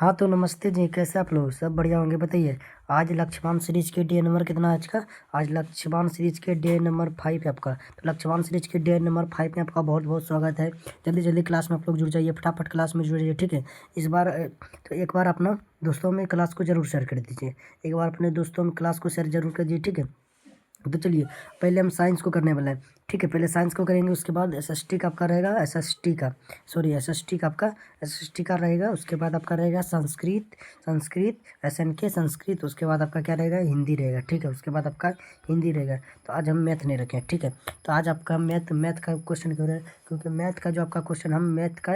हाँ तो नमस्ते जी, कैसे आप लोग? सब बढ़िया होंगे, बताइए। आज लक्ष्यवान सीरीज के डे नंबर कितना है आज का? आज लक्ष्यवान सीरीज के डे नंबर 5 है आपका। तो लक्ष्यवान सीरीज के डे नंबर 5 में आपका बहुत बहुत स्वागत है। जल्दी जल्दी क्लास में आप लोग जुड़ जाइए, फटाफट क्लास में जुड़ जाइए, ठीक है। इस बार तो एक बार अपना दोस्तों में क्लास को जरूर शेयर कर दीजिए। एक बार अपने दोस्तों में क्लास को शेयर जरूर कर दीजिए, ठीक है। तो चलिए, पहले हम साइंस को करने वाले हैं, ठीक है। पहले साइंस को करेंगे, उसके बाद एसएसटी का आपका रहेगा, एसएसटी का सॉरी एसएसटी का आपका एसएसटी का रहेगा। उसके बाद आपका रहेगा संस्कृत, संस्कृत एसएनके संस्कृत। उसके बाद आपका क्या रहेगा? हिंदी रहेगा, ठीक है। उसके बाद आपका हिंदी रहेगा। तो आज हम मैथ नहीं रखें, ठीक है। तो आज आपका मैथ का क्वेश्चन क्यों रहा है? क्योंकि मैथ का जो आपका क्वेश्चन, हम मैथ का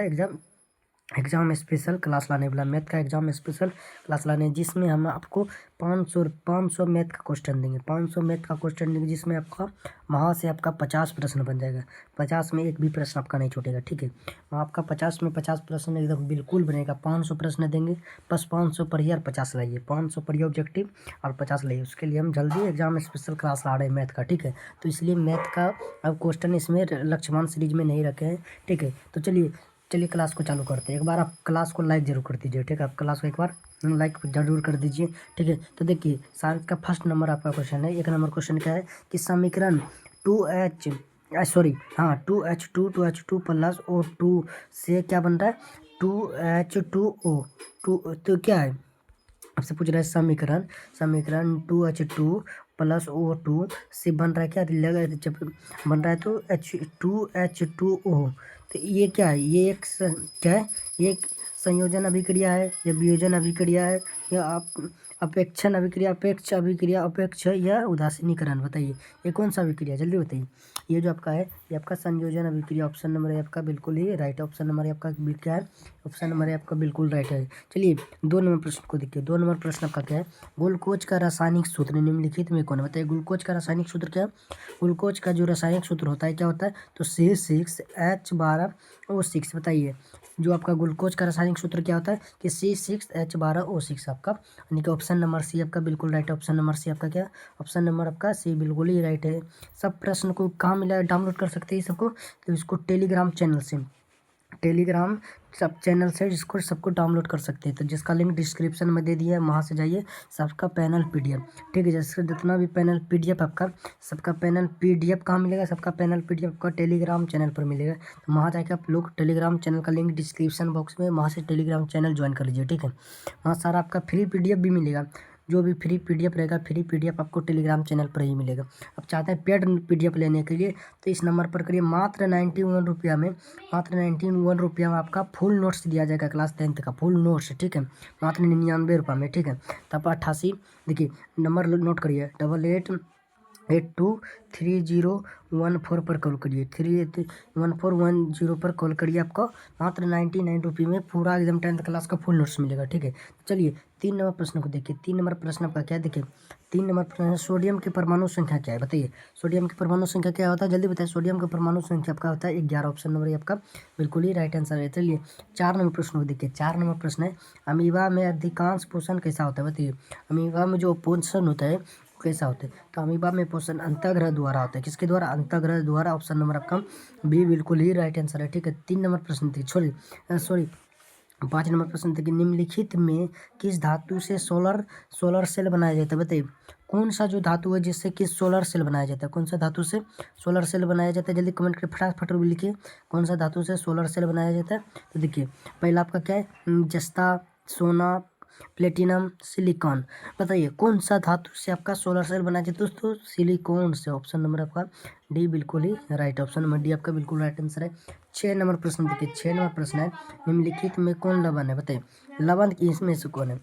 एग्जाम स्पेशल क्लास लाने वाला, मैथ का एग्जाम स्पेशल क्लास लाने, जिसमें हम आपको 500 मैथ का क्वेश्चन देंगे, 500 मैथ का क्वेश्चन देंगे, जिसमें आपका वहाँ से आपका 50 प्रश्न बन जाएगा। 50 में एक भी प्रश्न आपका नहीं छूटेगा, ठीक है। वहाँ आपका 50 में 50 प्रश्न एकदम बिल्कुल बनेगा। 500 प्रश्न देंगे, बस 500 पढ़िए और 50 लाइए, 500 पढ़िए ऑब्जेक्टिव और 50 लाइए। उसके लिए हम जल्दी एग्जाम स्पेशल क्लास ला रहे हैं मैथ का, ठीक है। तो इसलिए मैथ का अब क्वेश्चन इसमें लक्ष्यवान सीरीज में नहीं रखे हैं, ठीक है। तो चलिए चलिए क्लास को चालू करते हैं। एक बार आप क्लास को लाइक जरूर कर दीजिए, ठीक है। आप क्लास को एक बार लाइक जरूर कर दीजिए, ठीक है। तो देखिए, साइंस का फर्स्ट नंबर आपका क्वेश्चन है। एक नंबर क्वेश्चन क्या है कि समीकरण 2H सॉरी हाँ 2H2 प्लस O2 से क्या बन रहा है? 2H2O टू, तो क्या है? आपसे पूछ रहा है समीकरण समीकरण 2H2 प्लस O2 से बन रहा है क्या? जब बन रहा है तो H2H2O। तो ये क्या है? ये क्या है? ये एक संयोजन अभिक्रिया है या वियोजन अभिक्रिया है या आप अपेक्षण अभिक्रिया, अपेक्ष अभिक्रिया, अपेक्ष या उदासीनीकरण? बताइए ये कौन सा अभिक्रिया है, जल्दी बताइए। ये जो आपका है, ये आपका संयोजन अभिक्रिया। ऑप्शन नंबर है आपका बिल्कुल ही राइट। ऑप्शन नंबर है आपका क्या है? ऑप्शन नंबर है आपका बिल्कुल राइट है। चलिए 2 नंबर प्रश्न को देखिए। 2 नंबर प्रश्न आपका क्या है? ग्लूकोज का रासायनिक सूत्र निम्नलिखित में कौन है? बताइए ग्लूकोज का रासायनिक सूत्र क्या है? ग्लूकोज का जो रासायनिक सूत्र होता है क्या होता है? तो C6H12O6। बताइए जो आपका ग्लूकोज का रासायनिक सूत्र क्या होता है कि C6H12O6 आपका, यानी कि ऑप्शन नंबर सी आपका बिल्कुल राइट है। ऑप्शन नंबर सी आपका क्या? ऑप्शन नंबर आपका सी बिल्कुल ही राइट है। सब प्रश्न को कहाँ मिला डाउनलोड कर सकते हैं सबको? तो इसको टेलीग्राम चैनल से, टेलीग्राम सब चैनल से जिसको सबको डाउनलोड कर सकते हैं। तो जिसका लिंक डिस्क्रिप्शन में दे दिया है, वहाँ से जाइए। सबका पैनल पीडीएफ, ठीक है। जैसे जितना भी पैनल पीडीएफ आपका, सबका पैनल पीडीएफ कहाँ मिलेगा? सबका पैनल पीडीएफ आपका टेलीग्राम चैनल पर मिलेगा। तो वहाँ जाके आप लोग टेलीग्राम चैनल का लिंक डिस्क्रिप्शन बॉक्स में, वहाँ से टेलीग्राम चैनल ज्वाइन कर लीजिए, ठीक है। वहाँ सारा आपका फ्री पीडीएफ भी मिलेगा। जो भी फ्री पीडीएफ रहेगा, फ्री पीडीएफ आपको टेलीग्राम चैनल पर ही मिलेगा। आप चाहते हैं पेड पीडीएफ लेने के लिए, तो इस नंबर पर करिए। मात्र 91 रुपया में, मात्र 91 रुपया में आपका फुल नोट्स दिया जाएगा, क्लास 10th का फुल नोट्स, ठीक है। मात्र 99 रुपये में, ठीक है। तब 88, देखिए नंबर नोट करिए, 88823014 पर कॉल करिए, 31410 पर कॉल करिए। आपको मात्र 99 रुपये में पूरा एकदम 10th क्लास का फुल नोट्स मिलेगा, ठीक है। चलिए 3 नंबर प्रश्न को देखिए। 3 नंबर प्रश्न आपका क्या? देखिए 3 नंबर प्रश्न है, सोडियम की परमाणु संख्या क्या है? बताइए सोडियम की परमाणु संख्या क्या होता है? जल्दी बताइए। सोडियम की परमाणु संख्या आपका होता है 11। ऑप्शन नंबर आपका बिल्कुल ही राइट आंसर है। चलिए 4 नंबर प्रश्न को देखिए। 4 नंबर प्रश्न है, अमीबा में अधिकांश पोषण कैसा होता है? बताइए अमीबा में जो पोषण होता है कैसा होता है? तो अमीबा में पोषण अंतःग्रह द्वारा होता है। किसके द्वारा? अंतःग्रह द्वारा। ऑप्शन नंबर आपका बी बिल्कुल ही राइट आंसर है, ठीक है। 3 नंबर प्रश्न थी, सॉरी 5 नंबर प्रश्न था कि निम्नलिखित में किस धातु से सोलर सोलर सेल बनाया जाता है? बताइए कौन सा जो धातु है जिससे कि सोलर सेल बनाया जाता है? कौन सा धातु से सोलर सेल बनाया जाता है? जल्दी कमेंट करके फटाफट लिखिए कौन सा धातु से सोलर सेल बनाया जाता है। तो देखिए पहला आपका क्या है? जस्ता, सोना, प्लेटिनम, सिलिकॉन। बताइए कौन सा धातु से आपका सोलर सेल बनाया जाता है? दोस्तों सिलिकॉन से। ऑप्शन नंबर आपका डी बिल्कुल ही राइट। ऑप्शन नंबर डी आपका बिल्कुल राइट आंसर है। 6 नंबर प्रश्न देखिए। 6 नंबर प्रश्न है, निम्नलिखित में कौन लवण है? बताइए लवण इसमें से कौन है?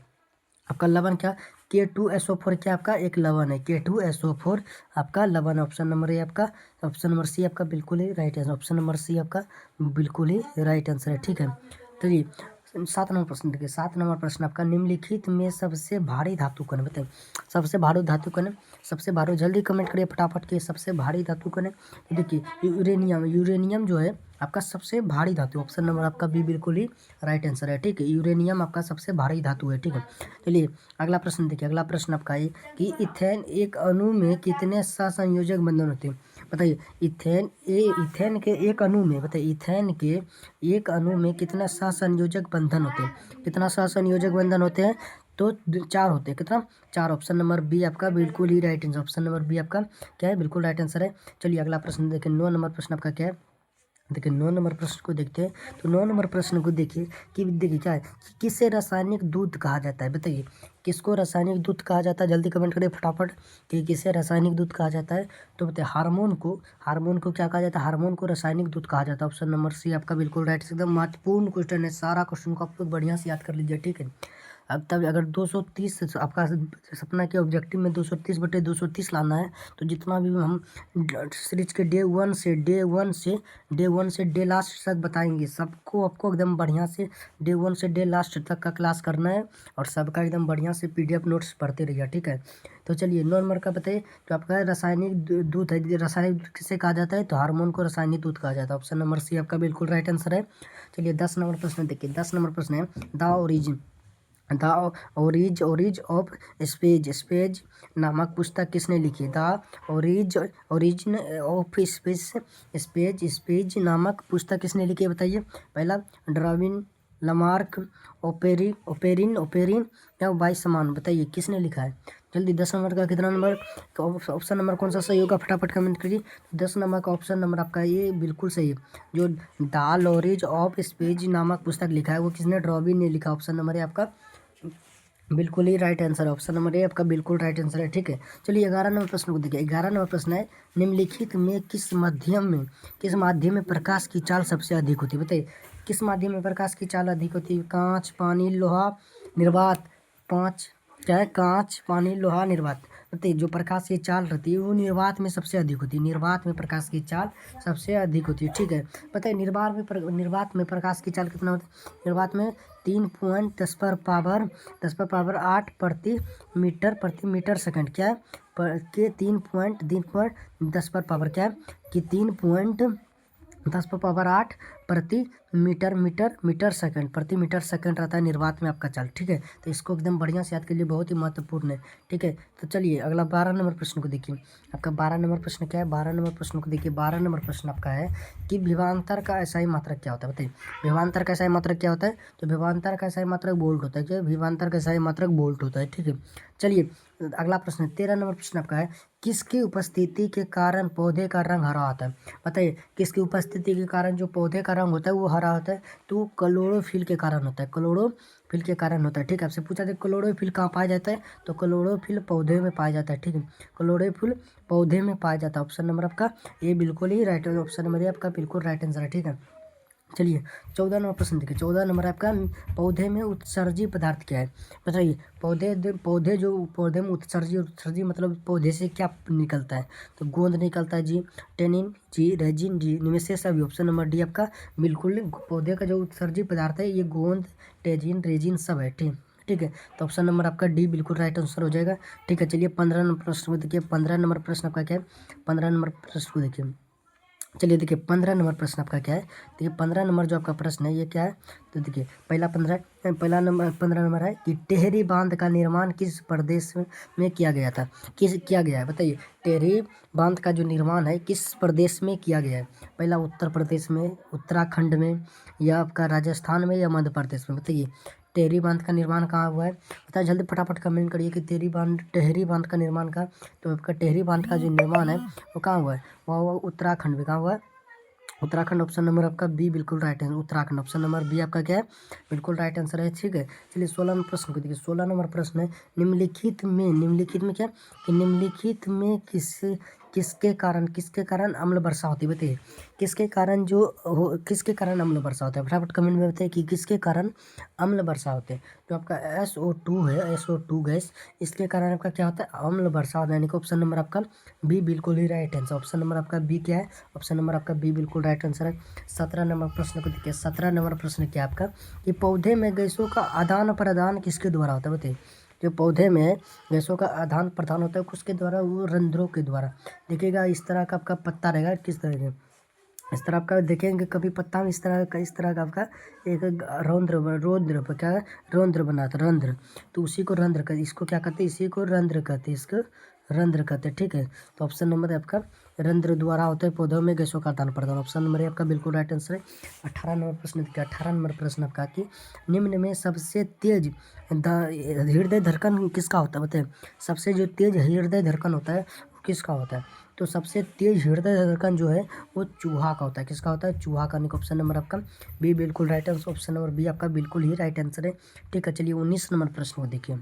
आपका लवण क्या? K2SO4 क्या आपका एक लवण है? K2SO4 आपका लवण। ऑप्शन नंबर ए आपका, ऑप्शन नंबर सी आपका बिल्कुल ही right answer. Option number C आपका बिल्कुल ही राइट आंसर है, ठीक है। चलिए 7 नंबर प्रश्न देखिए। 7 नंबर प्रश्न आपका, निम्नलिखित में सबसे भारी धातु कौन है? बताइए सबसे भारी धातु कौन है? सबसे भारी, जल्दी कमेंट करिए फटाफट के सबसे भारी धातु कौन है? तो देखिए यूरेनियम। यूरेनियम जो है आपका सबसे भारी धातु। ऑप्शन नंबर आपका बी बिल्कुल ही राइट आंसर है, ठीक है। यूरेनियम आपका सबसे भारी धातु है, ठीक है। चलिए अगला प्रश्न देखिए। अगला प्रश्न आपका ये कि इथेन एक अणु में कितने सहसंयोजक बंधन होते हैं? बताइए इथेन के एक अणु में, बताइए इथेन के एक अणु में कितना सहसंयोजक बंधन होते हैं, कितना सहसंयोजक बंधन होते हैं? तो 4 होते हैं। कितना? 4। ऑप्शन नंबर बी आपका बिल्कुल ही right answer, option number B आपका क्या है? बिल्कुल राइट आंसर है। चलिए अगला प्रश्न देखिए, 9 नंबर प्रश्न आपका क्या है? देखिए 9 नंबर प्रश्न को देखते हैं। तो 9 नंबर प्रश्न को देखिए कि देखिए क्या है कि किसे रासायनिक दूध कहा जाता है? बताइए किसको रासायनिक दूध कहा जाता है? जल्दी कमेंट करिए फटाफट कि किसे रासायनिक दूध कहा जाता है। तो बताइए हार्मोन को क्या कहा जाता है? हार्मोन को रासायनिक दूध कहा जाता है। ऑप्शन नंबर सी आपका बिल्कुल राइट, एकदम महत्वपूर्ण क्वेश्चन है, सारा क्वेश्चन को आप लोग बढ़िया से याद कर लीजिए, ठीक है। अब तब अगर 230 आपका सपना के ऑब्जेक्टिव में 230/230 लाना है, तो जितना भी हम सीरीज के डे 1 से डे लास्ट तक बताएंगे, सबको आपको एकदम बढ़िया से डे 1 से डे लास्ट तक का क्लास करना है और सबका एकदम बढ़िया से PDF नोट्स पढ़ते रहिए, ठीक है। तो चलिए 9 नंबर का बताइए, जो आपका रासायनिक दूध है, रासायनिक दूध किसे कहा जाता है? तो हार्मोन को रासायनिक दूध कहा जाता है। ऑप्शन नंबर सी आपका बिल्कुल राइट आंसर है। चलिए 10 नंबर प्रश्न देखिए, 10 नंबर प्रश्न है द ओरिज ऑफ स्पेज नामक पुस्तक किसने लिखी? द ओरिजिन ऑफ स्पेज नामक पुस्तक किसने लिखी है? बताइए। पहला डार्विन, लामार्क, ओपेरिन या वाइसमान, बताइए किसने लिखा है? जल्दी 10 नंबर का कितना नंबर? तो ऑप्शन नंबर कौन सा सही होगा फटाफट कमेंट करिए। 10 नंबर का ऑप्शन नंबर आपका ये बिल्कुल सही है। जो द लॉरेज ऑफ स्पेज नामक पुस्तक लिखा है वो किसने? डार्विन ने लिखा। ऑप्शन नंबर है आपका बिल्कुल ही राइट आंसर है, ऑप्शन नंबर ए आपका बिल्कुल राइट आंसर है, ठीक है। चलिए 11 नंबर प्रश्न को देखिए, 11 नंबर प्रश्न है निम्नलिखित में किस माध्यम में प्रकाश की चाल सबसे अधिक होती है? बताइए किस माध्यम में प्रकाश की चाल अधिक होती है? कांच, पानी, लोहा, निर्वात। पाँच क्या है? कांच, पानी, लोहा, निर्वात। बताइए जो प्रकाश की चाल रहती है वो निर्वात में सबसे अधिक होती है, निर्वात में प्रकाश की चाल सबसे अधिक होती है, ठीक है। पता है निर्वात में प्रकाश की चाल कितना होता है? निर्वात में 3.10 पर पावर 8 प्रति मीटर सेकंड, क्या है? के 3.10 पर पावर क्या है कि 3.10 पर पावर 8 प्रति मीटर सेकंड रहता है निर्वात में आपका चाल, ठीक है। तो इसको एकदम बढ़िया से याद के लिए बहुत ही महत्वपूर्ण है, ठीक है। तो चलिए अगला 12 नंबर प्रश्न को देखिए, आपका 12 नंबर प्रश्न क्या है? 12 नंबर प्रश्न को देखिए, 12 नंबर प्रश्न आपका है कि विभवांतर का एसआई मात्रक क्या होता है? बताइए विभवांतर का एसआई मात्रक क्या होता है? तो विभवांतर का एसआई मात्रक वोल्ट होता है, क्या? विभवांतर का एसआई मात्रक वोल्ट होता है, ठीक है। चलिए अगला प्रश्न 13 नंबर प्रश्न आपका है किसकी उपस्थिति के कारण पौधे का रंग हरा होता है? बताइए किसकी उपस्थिति के कारण जो पौधे का रंग होता है वो हरा होता है? तो क्लोरोफिल के कारण होता है, क्लोरोफिल के कारण होता है, ठीक है। आपसे पूछा था क्लोरोफिल कहाँ पाया जाता है? तो क्लोरोफिल पौधे में पाया जाता है, ठीक है। क्लोरोफिल पौधे में पाया जाता है। ऑप्शन नंबर आपका ये बिल्कुल ही राइट, ऑप्शन नंबर ये आपका बिल्कुल राइट आंसर है, ठीक है। चलिए 14 नंबर प्रश्न देखिए, 14 नंबर आपका पौधे में उत्सर्जी पदार्थ क्या है? बताइए पौधे में उत्सर्जी मतलब पौधे से क्या निकलता है? तो गोंद निकलता है जी, टेनिन जी, रेजिन जी, इनमें से सभी। ऑप्शन नंबर डी आपका बिल्कुल पौधे का जो उत्सर्जी पदार्थ है ये गोंद, टेजिन, रेजिन सब है, ठीक है। तो ऑप्शन नंबर आपका डी बिल्कुल राइट आंसर हो जाएगा, ठीक है। चलिए 15 नंबर प्रश्न को देखिए, 15 नंबर प्रश्न आपका क्या है? 15 नंबर प्रश्न को देखिए, चलिए देखिए 15 नंबर प्रश्न आपका क्या है? देखिए 15 नंबर जो आपका प्रश्न है ये क्या है? तो देखिए पहला 15 नंबर है कि टेहरी बांध का निर्माण किस प्रदेश में किया गया था? किया गया है? बताइए टेहरी बांध का जो निर्माण है किस प्रदेश में किया गया है? पहला उत्तर प्रदेश में, उत्तराखंड में, या आपका राजस्थान में, या मध्य प्रदेश में? बताइए टेहरी बांध का निर्माण कहाँ हुआ है? बताइए जल्दी फटाफट कमेंट करिए कि टेहरी बांध का निर्माण का, तो आपका टेहरी बांध का जो निर्माण है वो कहाँ हुआ है? वह हुआ उत्तराखंड में। कहाँ हुआ है? उत्तराखंड। ऑप्शन नंबर आपका बी बिल्कुल राइट है, उत्तराखंड। ऑप्शन नंबर बी आपका क्या है? बिल्कुल राइट आंसर है, ठीक है। चलिए 16 नंबर प्रश्न को देखिए, 16 नंबर प्रश्न है निम्नलिखित में क्या कि निम्नलिखित में किसके कारण अम्ल वर्षा होती है? बताइए किसके कारण अम्ल वर्षा होता है? फटाफट कमेंट में बताइए कि किसके कारण अम्ल वर्षा होते हैं। जो आपका SO2 है, SO2 गैस, इसके कारण आपका क्या होता है? अम्ल वर्षा होता है, यानी कि ऑप्शन नंबर आपका बी बिल्कुल ही राइट आंसर। ऑप्शन नंबर आपका बी क्या है? ऑप्शन नंबर आपका बी बिल्कुल राइट आंसर है। 17 नंबर प्रश्न को देखिए, 17 नंबर प्रश्न क्या आपका कि पौधे में गैसों का आदान प्रदान किसके द्वारा होता है? बताइए जो पौधे में गैसों का आदान प्रदान होता है किसके द्वारा? वो रंध्रों के द्वारा। देखिएगा इस तरह का आपका पत्ता रहेगा, किस तरह के इस तरह आपका देखेंगे कभी पत्ता में इस तरह का आपका एक रौद्र क्या है? रौद्र बना था, रंध्र। तो उसी को रंध्र कहते, इसको क्या कहते हैं? इसी को रंध्र कहते हैं, इसको रंध्र कहते हैं, ठीक है। तो ऑप्शन नंबर है आपका रंध्र द्वारा होते हैं पौधों में गैसों का आदान प्रदान। ऑप्शन नंबर है आपका बिल्कुल राइट आंसर है। 18 नंबर प्रश्न देखिए, 18 नंबर प्रश्न आपका कि निम्न में सबसे तेज हृदय धड़कन किसका होता है, बताइए। सबसे जो तेज हृदय धड़कन होता है वो किसका होता है? तो सबसे तेज हृदय धड़कन जो है वो चूहा का होता है। किसका होता है? चूहा का। ऑप्शन नंबर आपका बी बिल्कुल right answer. Option number B आपका बिल्कुल ही राइट आंसर है, ठीक है। चलिए 19 नंबर प्रश्न को देखिए।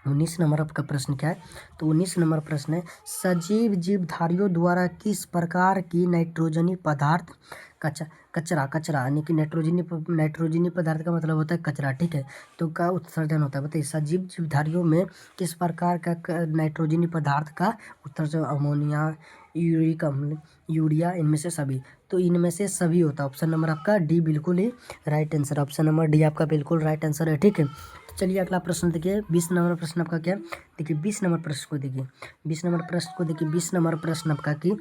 19 नंबर आपका प्रश्न क्या है? तो 19 नंबर प्रश्न है सजीव जीवधारियों द्वारा किस प्रकार की नाइट्रोजनी पदार्थ कचरा कचरा यानी कि नाइट्रोजनी पदार्थ का मतलब होता है कचरा, ठीक है। तो का उत्सर्जन होता है, बताइए। सजीव जीवधारियों में किस प्रकार का नाइट्रोजनी पदार्थ का उत्सर्जन? अमोनिया, यूरिक अम्ल, यूरिया, इनमें से सभी। तो इनमें से सभी होता है। ऑप्शन नंबर आपका डी बिल्कुल ही right answer. Option number D आपका बिल्कुल राइट आंसर है, ठीक है। तो चलिए अगला प्रश्न देखिए। 20 नंबर प्रश्न आपका क्या है? देखिए 20 नंबर प्रश्न को देखिए। 20 नंबर प्रश्न को देखिए। 20 नंबर प्रश्न आपका कि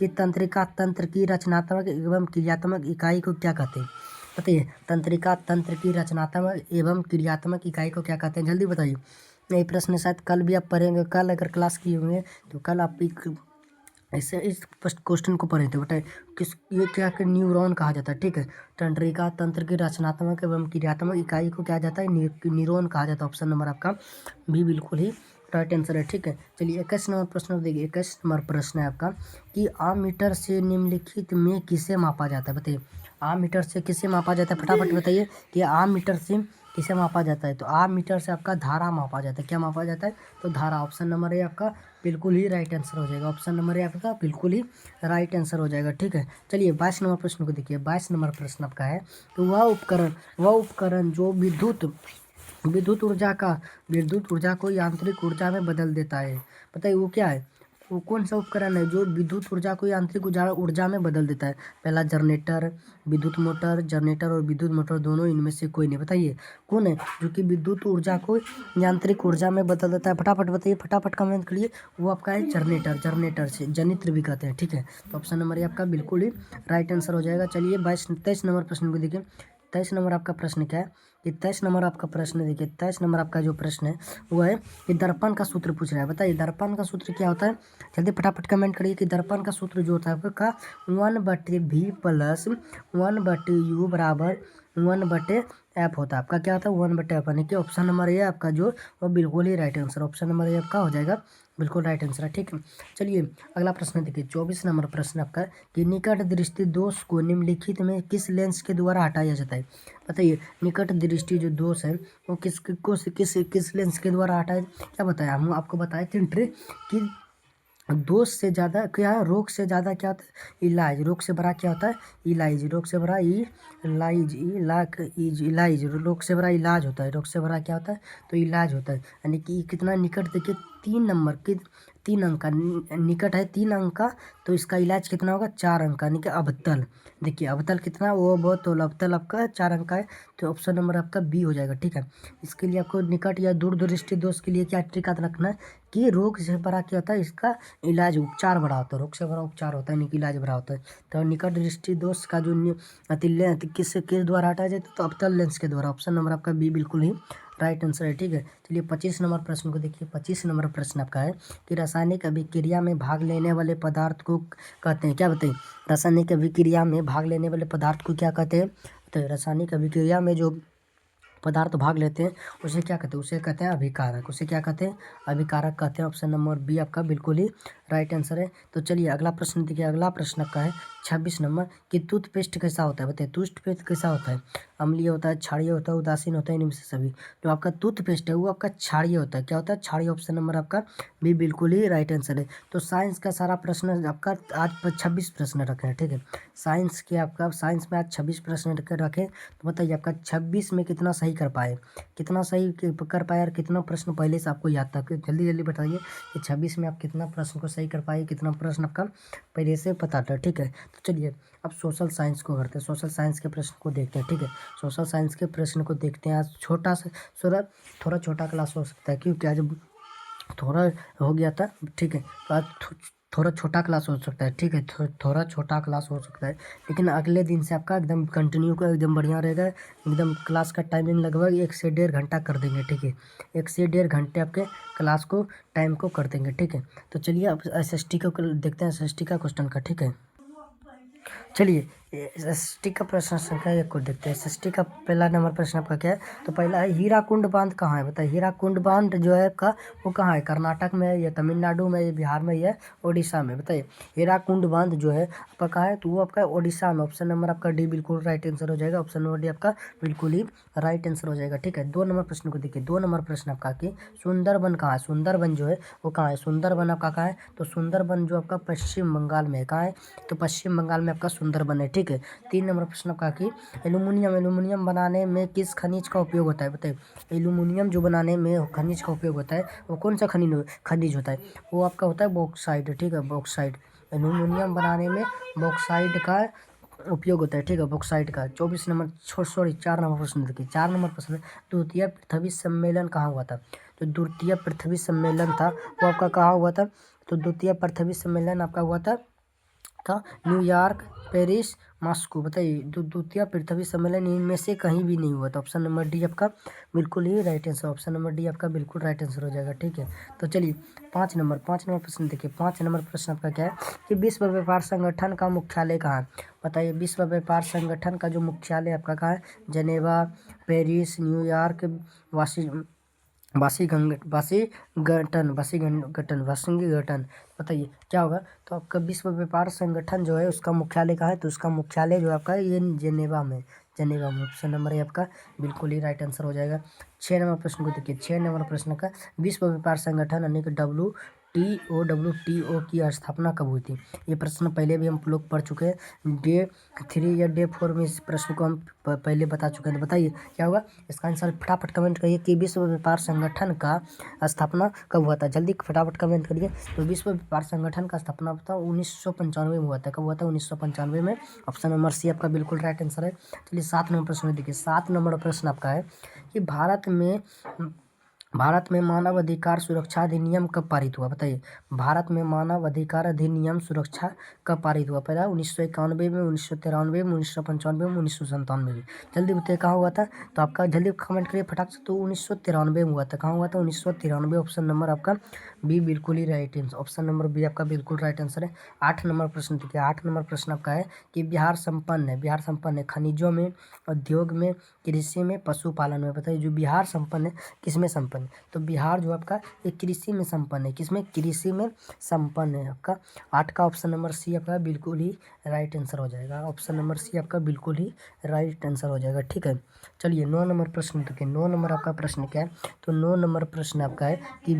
तंत्रिका तंत्र की रचनात्मक एवं क्रियात्मक इकाई को क्या कहते हैं? बताइए। तंत्रिका तंत्र की रचनात्मक एवं क्रियात्मक इकाई को क्या कहते हैं? जल्दी बताइए। ये प्रश्न शायद कल भी आप पढ़ेंगे। कल अगर क्लास किए होंगे तो कल आप ऐसे इस क्वेश्चन को पढ़े थे, बताइए। ये क्या कि न्यूरॉन कहा जाता है, ठीक है। तंत्रिका तंत्र की रचनात्मक एवं क्रियात्मक इकाई को क्या जाता है? न्यूरॉन कहा जाता है। ऑप्शन नंबर आपका बी बिल्कुल ही राइट आंसर है, ठीक है। चलिए 21 नंबर प्रश्न देखिए। 21 नंबर प्रश्न है आपका कि आममीटर से निम्नलिखित में किसे मापा जाता है? बताइए। आममीटर से किसे मापा जाता है? फटाफट बताइए कि आममीटर से किसे मापा जाता है? तो आममीटर से आपका धारा मापा जाता है। क्या मापा जाता है? तो धारा। ऑप्शन नंबर है आपका बिल्कुल ही राइट आंसर हो जाएगा। ऑप्शन नंबर है आपका बिल्कुल ही राइट आंसर हो जाएगा, ठीक है। चलिए 22 नंबर प्रश्न को देखिए। 22 नंबर प्रश्न आपका है तो वह उपकरण जो विद्युत ऊर्जा को यांत्रिक ऊर्जा में बदल देता है, बताइए वो क्या है? वो कौन सा उपकरण है जो विद्युत ऊर्जा को यांत्रिक ऊर्जा में बदल देता है? पहला जनरेटर, विद्युत मोटर, जनरेटर और विद्युत मोटर दोनों, इनमें से कोई नहीं। बताइए कौन है जो कि विद्युत ऊर्जा को यांत्रिक ऊर्जा में बदल देता है? फटाफट बताइए, फटाफट कमेंट करिए। वो आपका है जनरेटर। जनरेटर से जनित्र भी कहते हैं, ठीक है। तो ऑप्शन नंबर ये आपका बिल्कुल ही राइट आंसर हो जाएगा। चलिए 23 नंबर प्रश्न को देखिए। 23 नंबर आपका प्रश्न क्या है? कि 23 नंबर आपका प्रश्न देखिए। 23 नंबर आपका जो प्रश्न है वो है कि दर्पण का सूत्र पूछ रहा है, बताइए दर्पण का सूत्र क्या होता है? जल्दी फटाफट कमेंट करिए कि दर्पण का सूत्र जो होता है आपका 1/v प्लस 1/u बराबर 1/f होता है। आपका क्या होता है? 1/f, यानी कि ऑप्शन नंबर ये आपका जो वो बिल्कुल ही राइट आंसर। ऑप्शन नंबर ये आपका हो जाएगा बिल्कुल राइट आंसर है, ठीक है। चलिए अगला प्रश्न देखिए। 24 नंबर प्रश्न आपका कि निकट दृष्टि दोष को निम्नलिखित में किस लेंस के द्वारा हटाया जाता है? बताइए। निकट दृष्टि जो दोष है वो किस लेंस के द्वारा हटाया? क्या बताया? हम आपको बताए थे ट्रिक कि दोष से ज़्यादा क्या है? रोग से ज़्यादा क्या होता है? इलाज। रोग से बड़ा क्या होता है? इलाज। रोग से बड़ा इलाज। रोग से बड़ा इलाज होता है। रोग से बड़ा क्या होता है? तो इलाज होता है। यानी कि कितना निकट देखिए, 3 नंबर की 3 अंक का निकट है, 3 अंक का। तो इसका इलाज कितना होगा? 4 अंक का, यानी कि अबतल। देखिए अबतल कितना वो बहुत तो अबतल आपका 4 अंक का है। तो ऑप्शन नंबर आपका बी हो जाएगा, ठीक है। इसके लिए आपको निकट या दूर दृष्टि दोष के लिए क्या ट्रिक याद रखना है कि रोग से बड़ा क्या होता है? इसका इलाज, उपचार बड़ा होता है। रोग से बड़ा उपचार होता है, नहीं कि इलाज बड़ा होता है। तो निकट दृष्टि दोष का जो किस द्वारा हटाया जाता है? तो अबतल लेंस के द्वारा। ऑप्शन नंबर आपका बी बिल्कुल ही राइट आंसर है, ठीक है। चलिए 25 नंबर प्रश्न को देखिए। 25 नंबर प्रश्न आपका है कि रासायनिक अभिक्रिया में भाग लेने वाले पदार्थ को कहते हैं? क्या बताइए? रासायनिक अभिक्रिया में भाग लेने वाले पदार्थ को क्या कहते हैं? तो रासायनिक अभिक्रिया में जो पदार्थ भाग लेते हैं उसे क्या कहते हैं? उसे कहते हैं अभिकारक। उसे क्या कहते हैं? अभिकारक कहते हैं। ऑप्शन नंबर बी आपका बिल्कुल ही राइट आंसर है। तो चलिए अगला प्रश्न देखिए। अगला प्रश्न आपका है 26 नंबर कि टूथपेस्ट कैसा होता है? बताइए टूथपेस्ट कैसा होता है? अम्लीय होता है, क्षारीय होता है, उदासीन होता है, इनमें से सभी। जो आपका टूथपेस्ट है वो आपका क्षारीय होता है। क्या होता है? क्षारीय। ऑप्शन नंबर आपका बी बिल्कुल ही राइट आंसर है। तो साइंस का सारा प्रश्न आपका आज 26 प्रश्न रखे हैं, ठीक है। साइंस में आज 26 प्रश्न रखे। तो बताइए आपका 26 में कितना सही कर पाए? कितना सही कर पाए और कितना प्रश्न पहले से आपको याद था? जल्दी जल्दी बताइए कि 26 में आप कितना प्रश्न को सही कर पाए, कितना प्रश्न आपका पहले से पता था, ठीक है। तो चलिए अब सोशल साइंस को करते हैं। सोशल साइंस के प्रश्न को देखते हैं, ठीक है। सोशल साइंस के प्रश्न को देखते हैं। आज छोटा सा थोड़ा छोटा क्लास हो सकता है क्योंकि आज थोड़ा हो गया था, ठीक है। तो आज थोड़ा छोटा क्लास हो सकता है, ठीक है, थोड़ा छोटा क्लास हो सकता है, लेकिन अगले दिन से आपका एकदम कंटिन्यू का एकदम बढ़िया रहेगा। एकदम क्लास का टाइमिंग लगभग 1 से 1.5 घंटा कर देंगे, ठीक है, 1 से 1.5 घंटे आपके क्लास को टाइम को कर देंगे, ठीक है। तो चलिए अब SST को देखते हैं, SST का क्वेश्चन का, ठीक है। चलिए SST का प्रश्न संख्या 1 को देखते हैं। SST का पहला नंबर प्रश्न आपका क्या है? तो पहला है हीराकुंड बांध कहाँ है, बताइए। हीराकुंड बांध जो है आपका वो कहाँ है? कर्नाटक में है या तमिलनाडु में या बिहार में या उड़ीसा में, बताइए। हीराकुंड बांध जो है आपका कहाँ है? तो वो आपका उड़ीसा में। ऑप्शन नंबर आपका डी बिल्कुल राइट आंसर हो जाएगा। ऑप्शन नंबर डी आपका बिल्कुल ही राइट आंसर हो जाएगा, ठीक है। 2 नंबर प्रश्न को देखिए। 2 नंबर प्रश्न आपका कि सुंदरबन कहाँ है? सुंदरबन जो है वो कहाँ है? सुंदरबन आपका कहाँ है? तो सुंदरबन जो आपका पश्चिम बंगाल में है। कहाँ है? तो पश्चिम बंगाल में आपका सुंदरबन है, ठीक है। 3 नंबर प्रश्न आपका कि एल्यूमिनियम बनाने में किस खनिज का उपयोग होता है, बताइए। एल्यूमिनियम जो बनाने में खनिज का उपयोग होता है वो कौन सा खनिज होता है? वो आपका होता है बॉक्साइड, ठीक है, बॉक्साइड। एल्यूमिनियम बनाने में बॉक्साइड का उपयोग होता है, ठीक है, बॉक्साइड का। 4 नंबर प्रश्न देखिए। 4 नंबर प्रश्न, द्वितीय पृथ्वी सम्मेलन कहाँ हुआ था? तो द्वितीय पृथ्वी सम्मेलन था वो आपका कहाँ हुआ था? तो द्वितीय पृथ्वी सम्मेलन आपका हुआ था न्यूयॉर्क, पेरिस, मॉस्को, बताइए। द्वितीय पृथ्वी सम्मेलन इनमें से कहीं भी नहीं हुआ था। ऑप्शन नंबर डी आपका बिल्कुल ही right answer. Option number D आपका बिल्कुल राइट आंसर हो जाएगा, ठीक है। तो चलिए 5 नंबर प्रश्न देखिए। 5 नंबर प्रश्न आपका क्या है कि विश्व व्यापार संगठन का मुख्यालय कहाँ है? बताइए। विश्व व्यापार संगठन का जो मुख्यालय आपका कहाँ है? Geneva, Paris, New York, Vashi Washington, बताइए क्या होगा? तो आपका विश्व व्यापार संगठन जो है उसका मुख्यालय कहाँ है? तो उसका मुख्यालय जो आपका ये जेनेवा में। ऑप्शन नंबर है आपका बिल्कुल ही राइट आंसर हो जाएगा। 6 नंबर प्रश्न को देखिए। 6 नंबर प्रश्न का विश्व व्यापार संगठन यानी कि WTO की स्थापना कब हुई थी? ये प्रश्न पहले भी हम लोग पढ़ चुके हैं। डे 3 या डे 4 में इस प्रश्न को हम पहले बता चुके हैं। तो बताइए क्या होगा इसका आंसर? फटाफट कमेंट करिए कि विश्व व्यापार संगठन का स्थापना कब हुआ था? जल्दी फटाफट कमेंट करिए। तो विश्व व्यापार संगठन का स्थापना था 1995 में हुआ था। कब हुआ था? 1995 में। ऑप्शन नंबर सी आपका बिल्कुल राइट आंसर है। चलिए 7 नंबर प्रश्न देखिए। 7 नंबर प्रश्न आपका है कि भारत में मानव अधिकार सुरक्षा अधिनियम कब पारित हुआ? बताइए। भारत में मानव अधिकार अधिनियम सुरक्षा कब पारित हुआ? पहला 1991 में, 1993 में, 1995 में, 1997 में। जल्दी बताइए कहाँ हुआ था? तो आपका जल्दी कमेंट करिए फटाक से। तो 1993 में हुआ था। कहाँ हुआ था? 1993। ऑप्शन नंबर आपका बी बिल्कुल ही right answer. Option number B आपका बिल्कुल राइट आंसर है। 8 नंबर प्रश्न देखिए। 8 नंबर प्रश्न आपका है कि बिहार संपन्न है खनिजों में, उद्योग में, कृषि में, पशुपालन में। बताइए जो बिहार संपन्न है किसमें संपन्न? तो बिहार जो आपका ये कृषि में संपन्न है। किसमें? कृषि में संपन्न है आपका। 8 का ऑप्शन नंबर सी आपका बिल्कुल ही राइट आंसर हो जाएगा। ऑप्शन नंबर सी आपका बिल्कुल ही राइट आंसर हो जाएगा, ठीक है। चलिए 9 नंबर प्रश्न देखिए। 9 नंबर आपका प्रश्न क्या है? तो 9 नंबर प्रश्न आपका है कि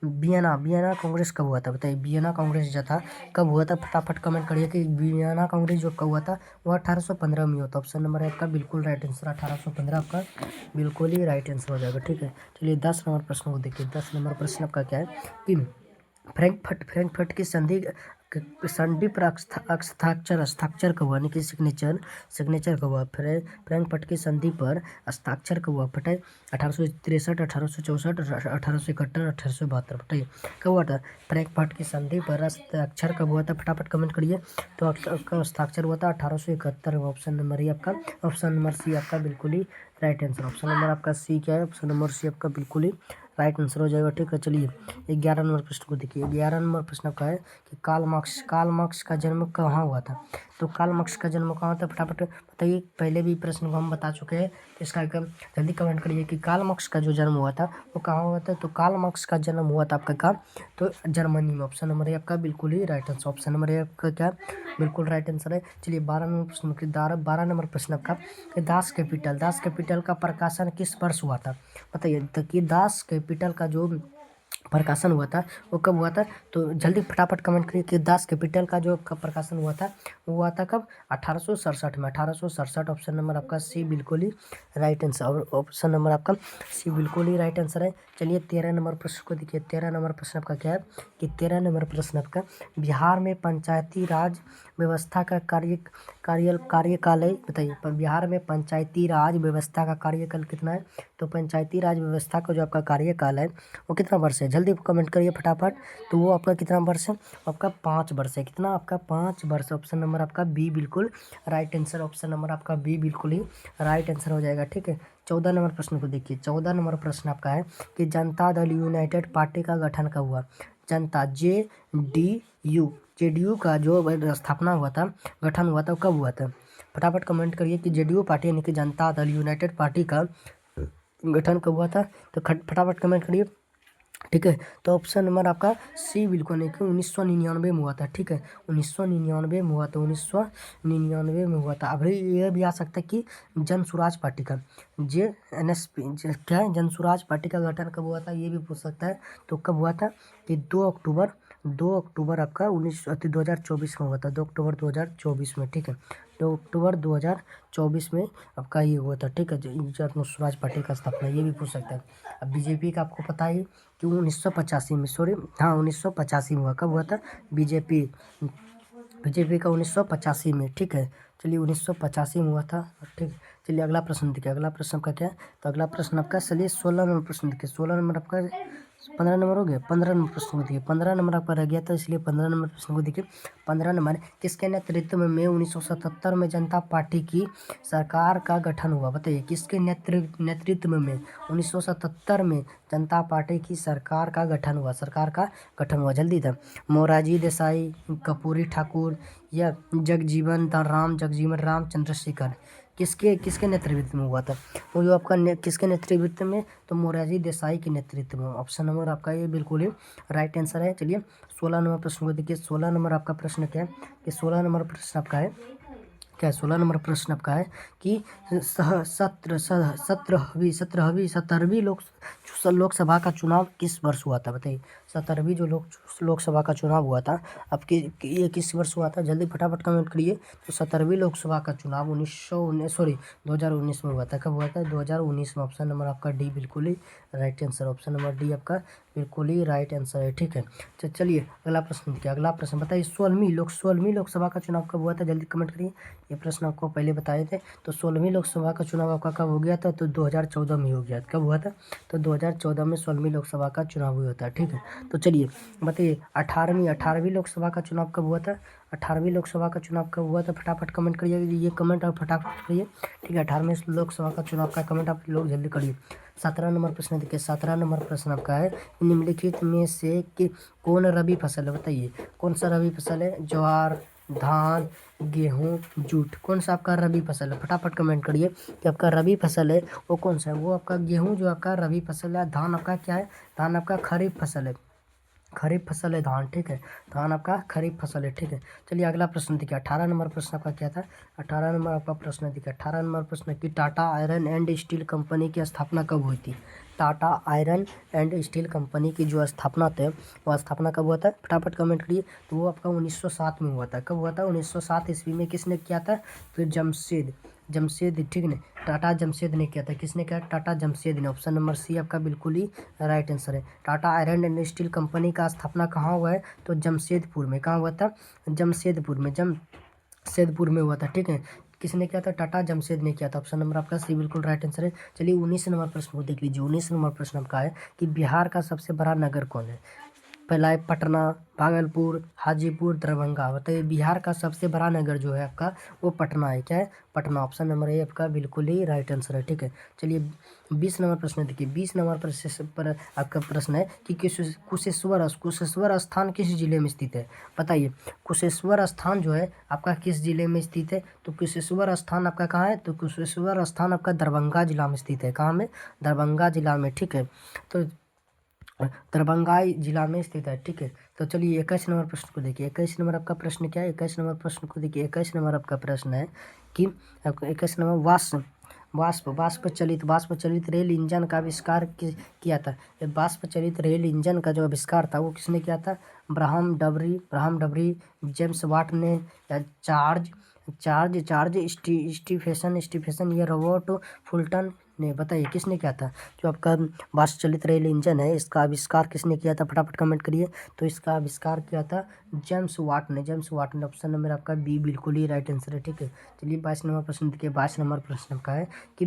वियना कांग्रेस कब हुआ था? बताइए। वियना कांग्रेस जो था कब हुआ था? फटाफट कमेंट करिए कि वियना कांग्रेस जो कब हुआ था वो 1815 में हुआ था। ऑप्शन नंबर है आपका बिल्कुल राइट आंसर। 1815 आपका बिल्कुल ही राइट आंसर हो जाएगा, ठीक है। चलिए 10 नंबर प्रश्न को देखिए। 10 नंबर प्रश्न आपका क्या है कि फ्रैंकफर्ट की संधि पर हस्ताक्षर कब हुआ? यानी कि सिग्नेचर कब हुआ? फ्रैंकफर्ट की संधि पर हस्ताक्षर कब हुआ? बताइए। 1863, 1864, 1871, 1872, बताइए कब हुआ था? फ्रैंकफर्ट की संधि पर हस्ताक्षर कब हुआ था? फटाफट कमेंट करिए। तो आपका हस्ताक्षर हुआ था 1871। ऑप्शन नंबर ही आपका ऑप्शन नंबर सी आपका बिल्कुल ही राइट आंसर। ऑप्शन नंबर आपका सी क्या है? ऑप्शन नंबर सी आपका बिल्कुल ही राइट आंसर हो जाएगा, ठीक है। चलिए 11 नंबर प्रश्न को देखिए। 11 नंबर प्रश्न आपका है कि कार्ल मार्क्स का जन्म कहाँ हुआ था? तो कार्ल मार्क्स का जन्म कहाँ होता है? फटाफट बताइए। पहले भी प्रश्न को हम बता चुके हैं, तो इसका जल्दी कमेंट करिए कि कार्ल मार्क्स का जो जन्म हुआ था वो कहाँ हुआ था? तो कार्ल मार्क्स का जन्म हुआ था आपका कहाँ? तो जर्मनी में। ऑप्शन नंबर है आपका बिल्कुल ही राइट आंसर। ऑप्शन नंबर है आपका क्या? बिल्कुल राइट आंसर है। चलिए 12 नंबर प्रश्न की 12 नंबर प्रश्न आपका कि दास कैपिटल का प्रकाशन किस वर्ष हुआ था? बताइए। तो कि दास कैपिटल का जो प्रकाशन हुआ था वो कब हुआ था? तो जल्दी फटाफट कमेंट करिए कि दास कैपिटल का जो प्रकाशन हुआ था वो हुआ था कब? 1867 में। 1867। ऑप्शन नंबर आपका सी बिल्कुल ही राइट आंसर। और ऑप्शन नंबर आपका सी बिल्कुल ही राइट आंसर है। चलिए 13 नंबर प्रश्न को देखिए। 13 नंबर प्रश्न आपका क्या है कि 13 नंबर प्रश्न आपका बिहार में पंचायती राज व्यवस्था का कार्यकाल बताइए। बिहार में पंचायती राज व्यवस्था का कार्यकाल कितना है? तो पंचायती राज व्यवस्था का जो आपका कार्यकाल है वो कितना वर्ष वर्ष है? जल्दी कमेंट करिए फटाफट। तो वो आपका कितना वर्ष है? आपका 5 वर्ष है। कितना? आपका 5 वर्ष। ऑप्शन नंबर आपका बी बिल्कुल राइट आंसर। ऑप्शन नंबर आपका बी बिल्कुल ही राइट आंसर हो जाएगा। ठीक है, 14 नंबर प्रश्न को देखिए। 14 नंबर प्रश्न आपका है कि जनता दल यूनाइटेड पार्टी का गठन कब हुआ? जनता जेडीयू का जो स्थापना हुआ था, गठन हुआ था, कब हुआ था? फटाफट कमेंट करिए कि जेडीयू पार्टी यानी कि जनता दल यूनाइटेड पार्टी का गठन कब हुआ था। तो फटाफट कमेंट करिए। ठीक है, तो ऑप्शन नंबर आपका सी बिल्कुल नहीं कि 1999 में हुआ था। ठीक है, 1999 में हुआ था। 1999 में हुआ था। अभी ये भी आ सकता है कि जन स्वराज पार्टी का क्या है, जन स्वराज पार्टी का गठन कब हुआ था, ये भी पूछ सकता है। तो कब हुआ था कि 2 अक्टूबर आपका 2024 में हुआ था। 2 अक्टूबर 2024 में। ठीक है, 2 अक्टूबर 2024 में आपका ये हुआ था। ठीक है, जन स्वराज पार्टी का स्थापना, ये भी पूछ सकता है। अब बीजेपी का आपको पता है कि 1985 में, सॉरी हाँ 1985 में हुआ। कब हुआ था? बीजेपी का 1985 में। ठीक है, चलिए 1985 में हुआ था। ठीक, चलिए अगला प्रश्न देखिए। अगला प्रश्न आपका क्या है? तो अगला प्रश्न आपका चलिए 16 नंबर प्रश्न देखिए। 16 नंबर आपका 15 नंबर हो गया। 15 नंबर प्रश्न को देखिए। 15 नंबर आपका रह गया था, इसलिए 15 नंबर प्रश्न को देखिए। 15 नंबर, किसके नेतृत्व में 1977 में जनता पार्टी की सरकार का गठन हुआ? बताइए, किसके नेतृत्व में 1977 में जनता पार्टी की सरकार का गठन हुआ? सरकार का गठन हुआ, जल्दी था। मोरारजी देसाई, कर्पूरी ठाकुर या जगजीवन राम चंद्रशेखर? किसके नेतृत्व में हुआ था? वो जो आपका किसके नेतृत्व में? तो मोरारजी देसाई के नेतृत्व में। ऑप्शन नंबर आपका ये बिल्कुल ही राइट आंसर है। चलिए 16 नंबर प्रश्न को देखिए। 16 नंबर आपका प्रश्न क्या है कि 16 नंबर प्रश्न आपका है क्या? 16 नंबर प्रश्न आपका है कि 17वीं लोकसभा का चुनाव किस वर्ष हुआ था? बताइए, 17वीं जो लोकसभा का चुनाव हुआ था, अब ये किस वर्ष हुआ था? जल्दी फटाफट कमेंट करिए। तो 17वीं लोकसभा का चुनाव 2019 में हुआ था। कब हुआ था? 2019 में। ऑप्शन नंबर आपका डी बिल्कुल ही right answer. Option number D आपका बिल्कुल ही राइट आंसर है। ठीक है, तो चलिए अगला प्रश्न देखिए। अगला प्रश्न बताइए, 16वीं लोकसभा का चुनाव कब हुआ था? जल्दी कमेंट करिए। ये प्रश्न आपको पहले बताए थे। तो 16वीं लोकसभा का चुनाव आपका कब हो गया था? तो 2014 में हो गया। कब हुआ था? तो 2014 में 16वीं लोकसभा का चुनाव हुआ था। ठीक है, तो चलिए बताइए 18वीं लोकसभा का चुनाव कब हुआ था? 18वीं लोकसभा का चुनाव कब हुआ था? फटाफट कमेंट करिए। ये कमेंट आप फटाफट करिए। ठीक है, 18वीं लोकसभा का चुनाव का कमेंट आप लोग जल्दी करिए। 17 नंबर प्रश्न देखिए। 17 नंबर प्रश्न आपका है, निम्नलिखित में से कि कौन रबी फसल है? बताइए, कौन सा रबी फसल है? ज्वार, धान, गेहूँ, जूट? कौन सा आपका रबी फसल है? फटाफट कमेंट करिए कि आपका रबी फसल है वो कौन सा है। वो आपका गेहूँ जो आपका रबी फसल है। धान आपका क्या है? धान आपका खरीफ फसल है। खरीफ फसल है धान। ठीक है, धान आपका खरीफ फसल है। ठीक है, चलिए अगला प्रश्न देखिए। 18 नंबर प्रश्न आपका क्या था? 18 नंबर आपका प्रश्न देखिए। 18 नंबर प्रश्न की Tata iron and steel company की स्थापना कब हुई थी? Tata iron and steel company की जो स्थापना थे, वो स्थापना कब हुआ था? फटाफट कमेंट करिए। तो वो आपका 1907 में हुआ था। कब हुआ था? 1907 ईस्वी में। किसने किया था? तो जमशेद, ठीक है, टाटा जमशेद ने किया था। किसने किया? टाटा जमशेद ने। ऑप्शन नंबर सी आपका बिल्कुल ही राइट आंसर है। Tata iron and steel company का स्थापना कहाँ हुआ है? तो जमशेदपुर में। कहाँ हुआ था? जमशेदपुर में हुआ था। ठीक है, किसने किया था? टाटा जमशेद ने किया था। ऑप्शन नंबर आपका सी बिल्कुल राइट आंसर है। चलिए 19 नंबर प्रश्न को देख लीजिए। 19 नंबर प्रश्न आपका है कि बिहार का सबसे बड़ा नगर कौन है? पहला है पटना, भागलपुर, हाजीपुर, दरभंगा। बताइए, बिहार का सबसे बड़ा नगर जो है आपका वो पटना है। क्या है? पटना। ऑप्शन नंबर ए आपका बिल्कुल ही राइट आंसर है। ठीक है, चलिए 20 नंबर प्रश्न देखिए। 20 नंबर प्रश्न पर आपका प्रश्न है कि कुशेश्वर स्थान किस जिले में स्थित है? बताइए, कुशेश्वर स्थान जो है आपका किस जिले में स्थित है? तो कुशेश्वर स्थान आपका कहाँ है? तो कुशेश्वर स्थान आपका दरभंगा जिला में स्थित है। कहाँ में? दरभंगा जिला में। ठीक है, तो दरभंगा जिला में स्थित है। ठीक है, तो चलिए 21 नंबर प्रश्न को देखिए। 21 नंबर आपका प्रश्न क्या है? 21 नंबर प्रश्न को देखिए। 21 नंबर आपका प्रश्न है कि आपका 21 नंबर वाष्प चलित रेल इंजन का आविष्कार किया था। वाष्प चलित रेल इंजन का जो आविष्कार था वो किसने किया था? ब्राहम डबरी, जेम्स वाट ने, या चार्ज स्टीफेसन या रॉबर्ट फुल्टन ने बताइए किसने किया था। जो आपका वाष्प चलित रेल इंजन है इसका आविष्कार किसने किया था, फटाफट कमेंट करिए। तो इसका आविष्कार किया था जेम्स वाट ने। जेम्स वाट ने। ऑप्शन नंबर आपका बी बिल्कुल ही राइट आंसर है। ठीक है, चलिए 22 नंबर प्रश्न देखिए। 22 नंबर प्रश्न का है कि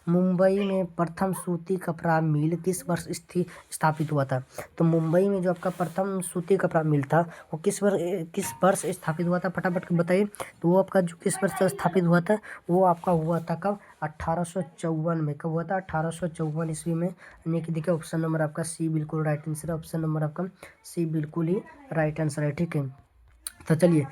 मुंबई में प्रथम सूती कपड़ा मिल किस वर्ष स्थापित हुआ था। तो मुंबई में जो आपका प्रथम सूती कपड़ा मिल था वो किस वर्ष स्थापित हुआ था, फटाफट बताइए। तो वो आपका जो किस वर्ष स्थापित हुआ था वो आपका हुआ था कब, 1854 में। कब हुआ था, 1854 ईस्वी में। यानी कि देखिए ऑप्शन नंबर आपका सी बिल्कुल राइट आंसर है। ऑप्शन नंबर आपका सी बिल्कुल ही राइट आंसर है। ठीक है, तो चलिए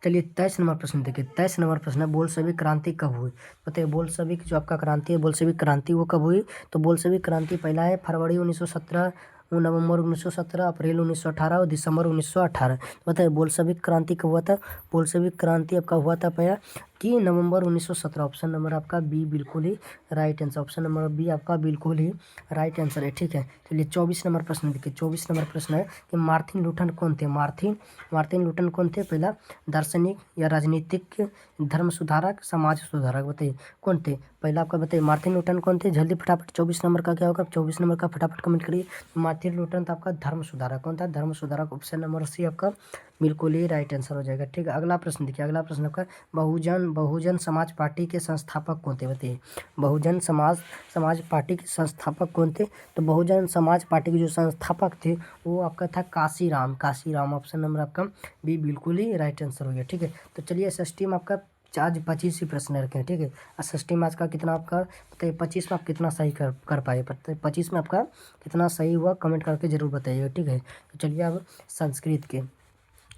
23 नंबर प्रश्न देखिए। 23 नंबर प्रश्न है बोल्शेविक क्रांति कब हुई। बताइए बोल्शेविक जो आपका क्रांति है, बोल्शेविक क्रांति वो कब हुई। तो बोल्शेविक क्रांति पहला है फरवरी 1917, नवंबर 1917, अप्रैल 1918 और दिसंबर 1918। बताइए बोल्शेविक क्रांति कब हुआ था। बोल्शेविक क्रांति आपका हुआ था पहला कि नवंबर 1917। ऑप्शन नंबर आपका बी बिल्कुल ही right answer. Option number B आपका बिल्कुल ही राइट आंसर है। ठीक है, चलिए 24 नंबर प्रश्न देखिए। 24 नंबर प्रश्न है कि मार्टिन लूथर कौन थे। मार्टिन लूथर कौन थे। पहला दार्शनिक या राजनीतिक, धर्म सुधारक, समाज सुधारक। बताइए कौन थे। पहला आपका बताइए मार्टिन लूथर कौन थे। जल्दी फटाफट 24 नंबर का क्या होगा, 24 नंबर का फटाफट कमेंट करिए। मार्टिन लूथर था आपका धर्म सुधारक। कौन था, धर्म सुधारक। ऑप्शन नंबर सी आपका बिल्कुल ही राइट आंसर हो जाएगा। ठीक है, अगला प्रश्न देखिए। अगला प्रश्न आपका बहुजन समाज पार्टी के संस्थापक कौन थे। बताइए बहुजन समाज पार्टी के संस्थापक कौन थे। तो बहुजन समाज पार्टी के जो संस्थापक थे वो आपका था काशीराम। ऑप्शन नंबर आपका बी बिल्कुल ही राइट आंसर हो गया। ठीक है, तो चलिए एसएसटी में आपका आज 25 ही प्रश्न रखे हैं। ठीक है, एसएसटी में आज का कितना आपका बताइए, 25 में आप कितना सही कर पाए। 25 में आपका कितना सही हुआ कमेंट करके जरूर बताइएगा। ठीक है, तो चलिए अब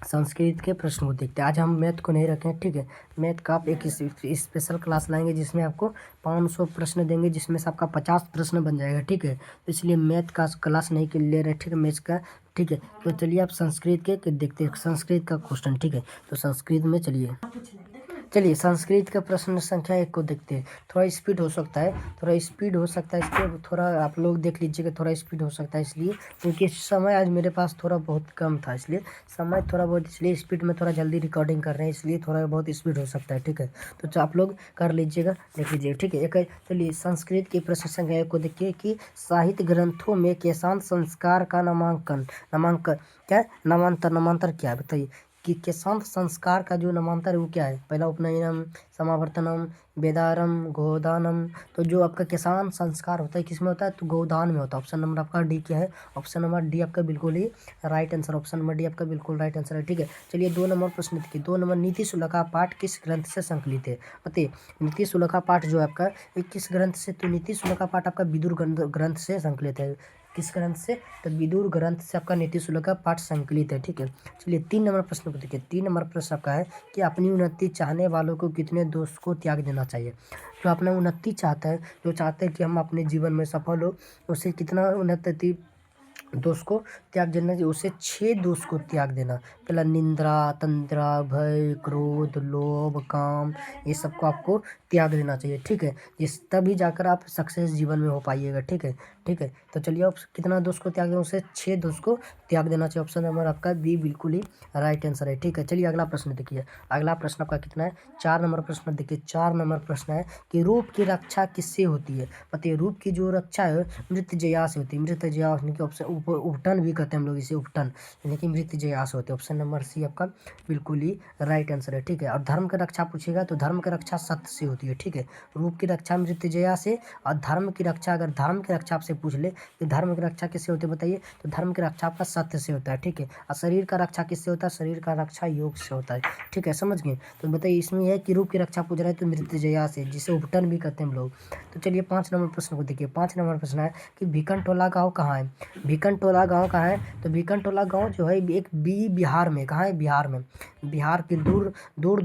संस्कृत के प्रश्न को देखते हैं। आज हम मैथ को नहीं रखें। ठीक है, मैथ का आप एक स्पेशल क्लास लाएंगे जिसमें आपको 500 प्रश्न देंगे, जिसमें से आपका 50 प्रश्न बन जाएगा। ठीक है, तो इसलिए मैथ का क्लास नहीं ले रहे। ठीक है, मैथ का। ठीक है, तो चलिए आप संस्कृत के देखते हैं संस्कृत का क्वेश्चन। ठीक है, तो संस्कृत में चलिए संस्कृत का प्रश्न संख्या 1 को देखते हैं। थोड़ा स्पीड हो सकता है, इसलिए थोड़ा आप लोग देख लीजिएगा। थोड़ा स्पीड हो सकता है इसलिए क्योंकि समय आज मेरे पास थोड़ा बहुत कम था, इसलिए समय थोड़ा बहुत, इसलिए स्पीड में थोड़ा जल्दी रिकॉर्डिंग कर रहे हैं, इसलिए थोड़ा बहुत स्पीड हो सकता है। ठीक है, तो आप लोग कर लीजिएगा, देख लीजिएगा। ठीक है, एक चलिए संस्कृत की प्रश्न संख्या 1 को देखिए कि साहित्य ग्रंथों में केशांत संस्कार का नामांकन क्या है, नामांतर क्या है। बताइए कि केशांत संस्कार का जो नामांतर है वो क्या है। पहला उपनयनम, समावर्तनम, वेदारम, गोदानम। तो जो आपका केशांत संस्कार होता है किसमें होता है, तो गोदान में होता है। ऑप्शन नंबर आपका डी क्या है। ऑप्शन नंबर डी आपका बिल्कुल ही right answer. Option number D आपका बिल्कुल राइट आंसर है। ठीक है, चलिए 2 नंबर प्रश्न देखिए। 2 नंबर नीति सुलह पाठ किस ग्रंथ से संकलित है। बताइए नीति सुलह पाठ जो है आपका ये किस ग्रंथ से, तो नीति सुलह पाठ आपका विदुर ग्रंथ से संकलित है। किस ग्रंथ से, तो विदुर ग्रंथ से आपका नीति सुलह का पाठ संकलित है। ठीक है, चलिए 3 नंबर प्रश्न को देखिए। 3 नंबर प्रश्न आपका है कि अपनी उन्नति चाहने वालों को कितने दोष को त्याग देना चाहिए। जो अपना उन्नति चाहता है, जो चाहते हैं कि हम अपने जीवन में सफल हो, उसे कितना उन्नति दोष को त्याग देना चाहिए। उसे 6 दोष को त्याग देना। पहला निंद्रा, तंद्रा, भय, क्रोध, लोभ, काम, ये सबको आपको त्याग देना चाहिए। ठीक है, जिस तभी जाकर आप सक्सेस जीवन में हो पाइएगा। ठीक है, तो चलिए आप कितना दोष को त्याग देना, उसे 6 दोष को त्याग देना चाहिए। ऑप्शन नंबर आपका बी बिल्कुल ही राइट आंसर है। ठीक है, चलिए अगला प्रश्न देखिए। अगला प्रश्न आपका कितना है, 4 नंबर प्रश्न देखिए। 4 नंबर प्रश्न है कि रूप की रक्षा किससे होती है। बताइए रूप की जो रक्षा है मृत्युंजया से होती है। मृत्युंजया यानी कि ऑप्शन उपटन भी कहते हैं हम लोग इसे, उपटन यानी कि मृत्युंजया से होते हैं। ऑप्शन नंबर सी आपका बिल्कुल ही राइट आंसर है। ठीक है, और धर्म की रक्षा पूछेगा तो धर्म की रक्षा सत्य से होती है। ठीक है, रूप की रक्षा मृत्युंजया से, और धर्म की रक्षा, अगर धर्म की रक्षा आपसे पूछ ले कि धर्म की रक्षा किससे होती है, बताइए तो धर्म की रक्षा आपका सत्य से होता है। ठीक है, और शरीर का रक्षा किससे होता है, शरीर का रक्षा योग से होता है। ठीक है, समझ गए। तो बताइए इसमें यह कि रूप की रक्षा पूछ रहा है तो मृत्युंजया से, जिसे उपटन भी कहते हैं हम लोग। तो चलिए 5 नंबर प्रश्न को देखिए। 5 नंबर प्रश्न है कि भीकनटोला गाँव कहाँ है। भीकनटोला गाँव कहाँ है, तो भीकनटोला गाँव जो है एक बिहार में, कहाँ है, बिहार में। बिहार के दूर दूर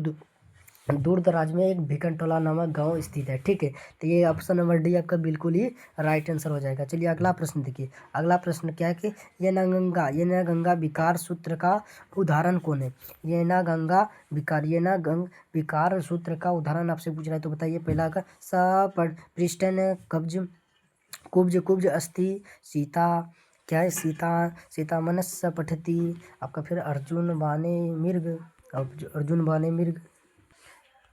दूर दराज में एक भीकनटोला नामक गांव स्थित है। ठीक है, तो ये ऑप्शन नंबर डी आपका बिल्कुल ही राइट आंसर हो जाएगा। चलिए अगला प्रश्न देखिए। अगला प्रश्न क्या है कि ये ना गंगा विकार सूत्र का उदाहरण कौन है। ये ना गंग विकार सूत्र का उदाहरण आपसे पूछ रहा है, तो बताइए पहला का पृष्ठन कब्ज, कुब्ज कुब्ज अस्थि, सीता क्या है, सीता मनस्य पठती, आपका फिर अर्जुन बाने मृग, अर्जुन बाने मृग,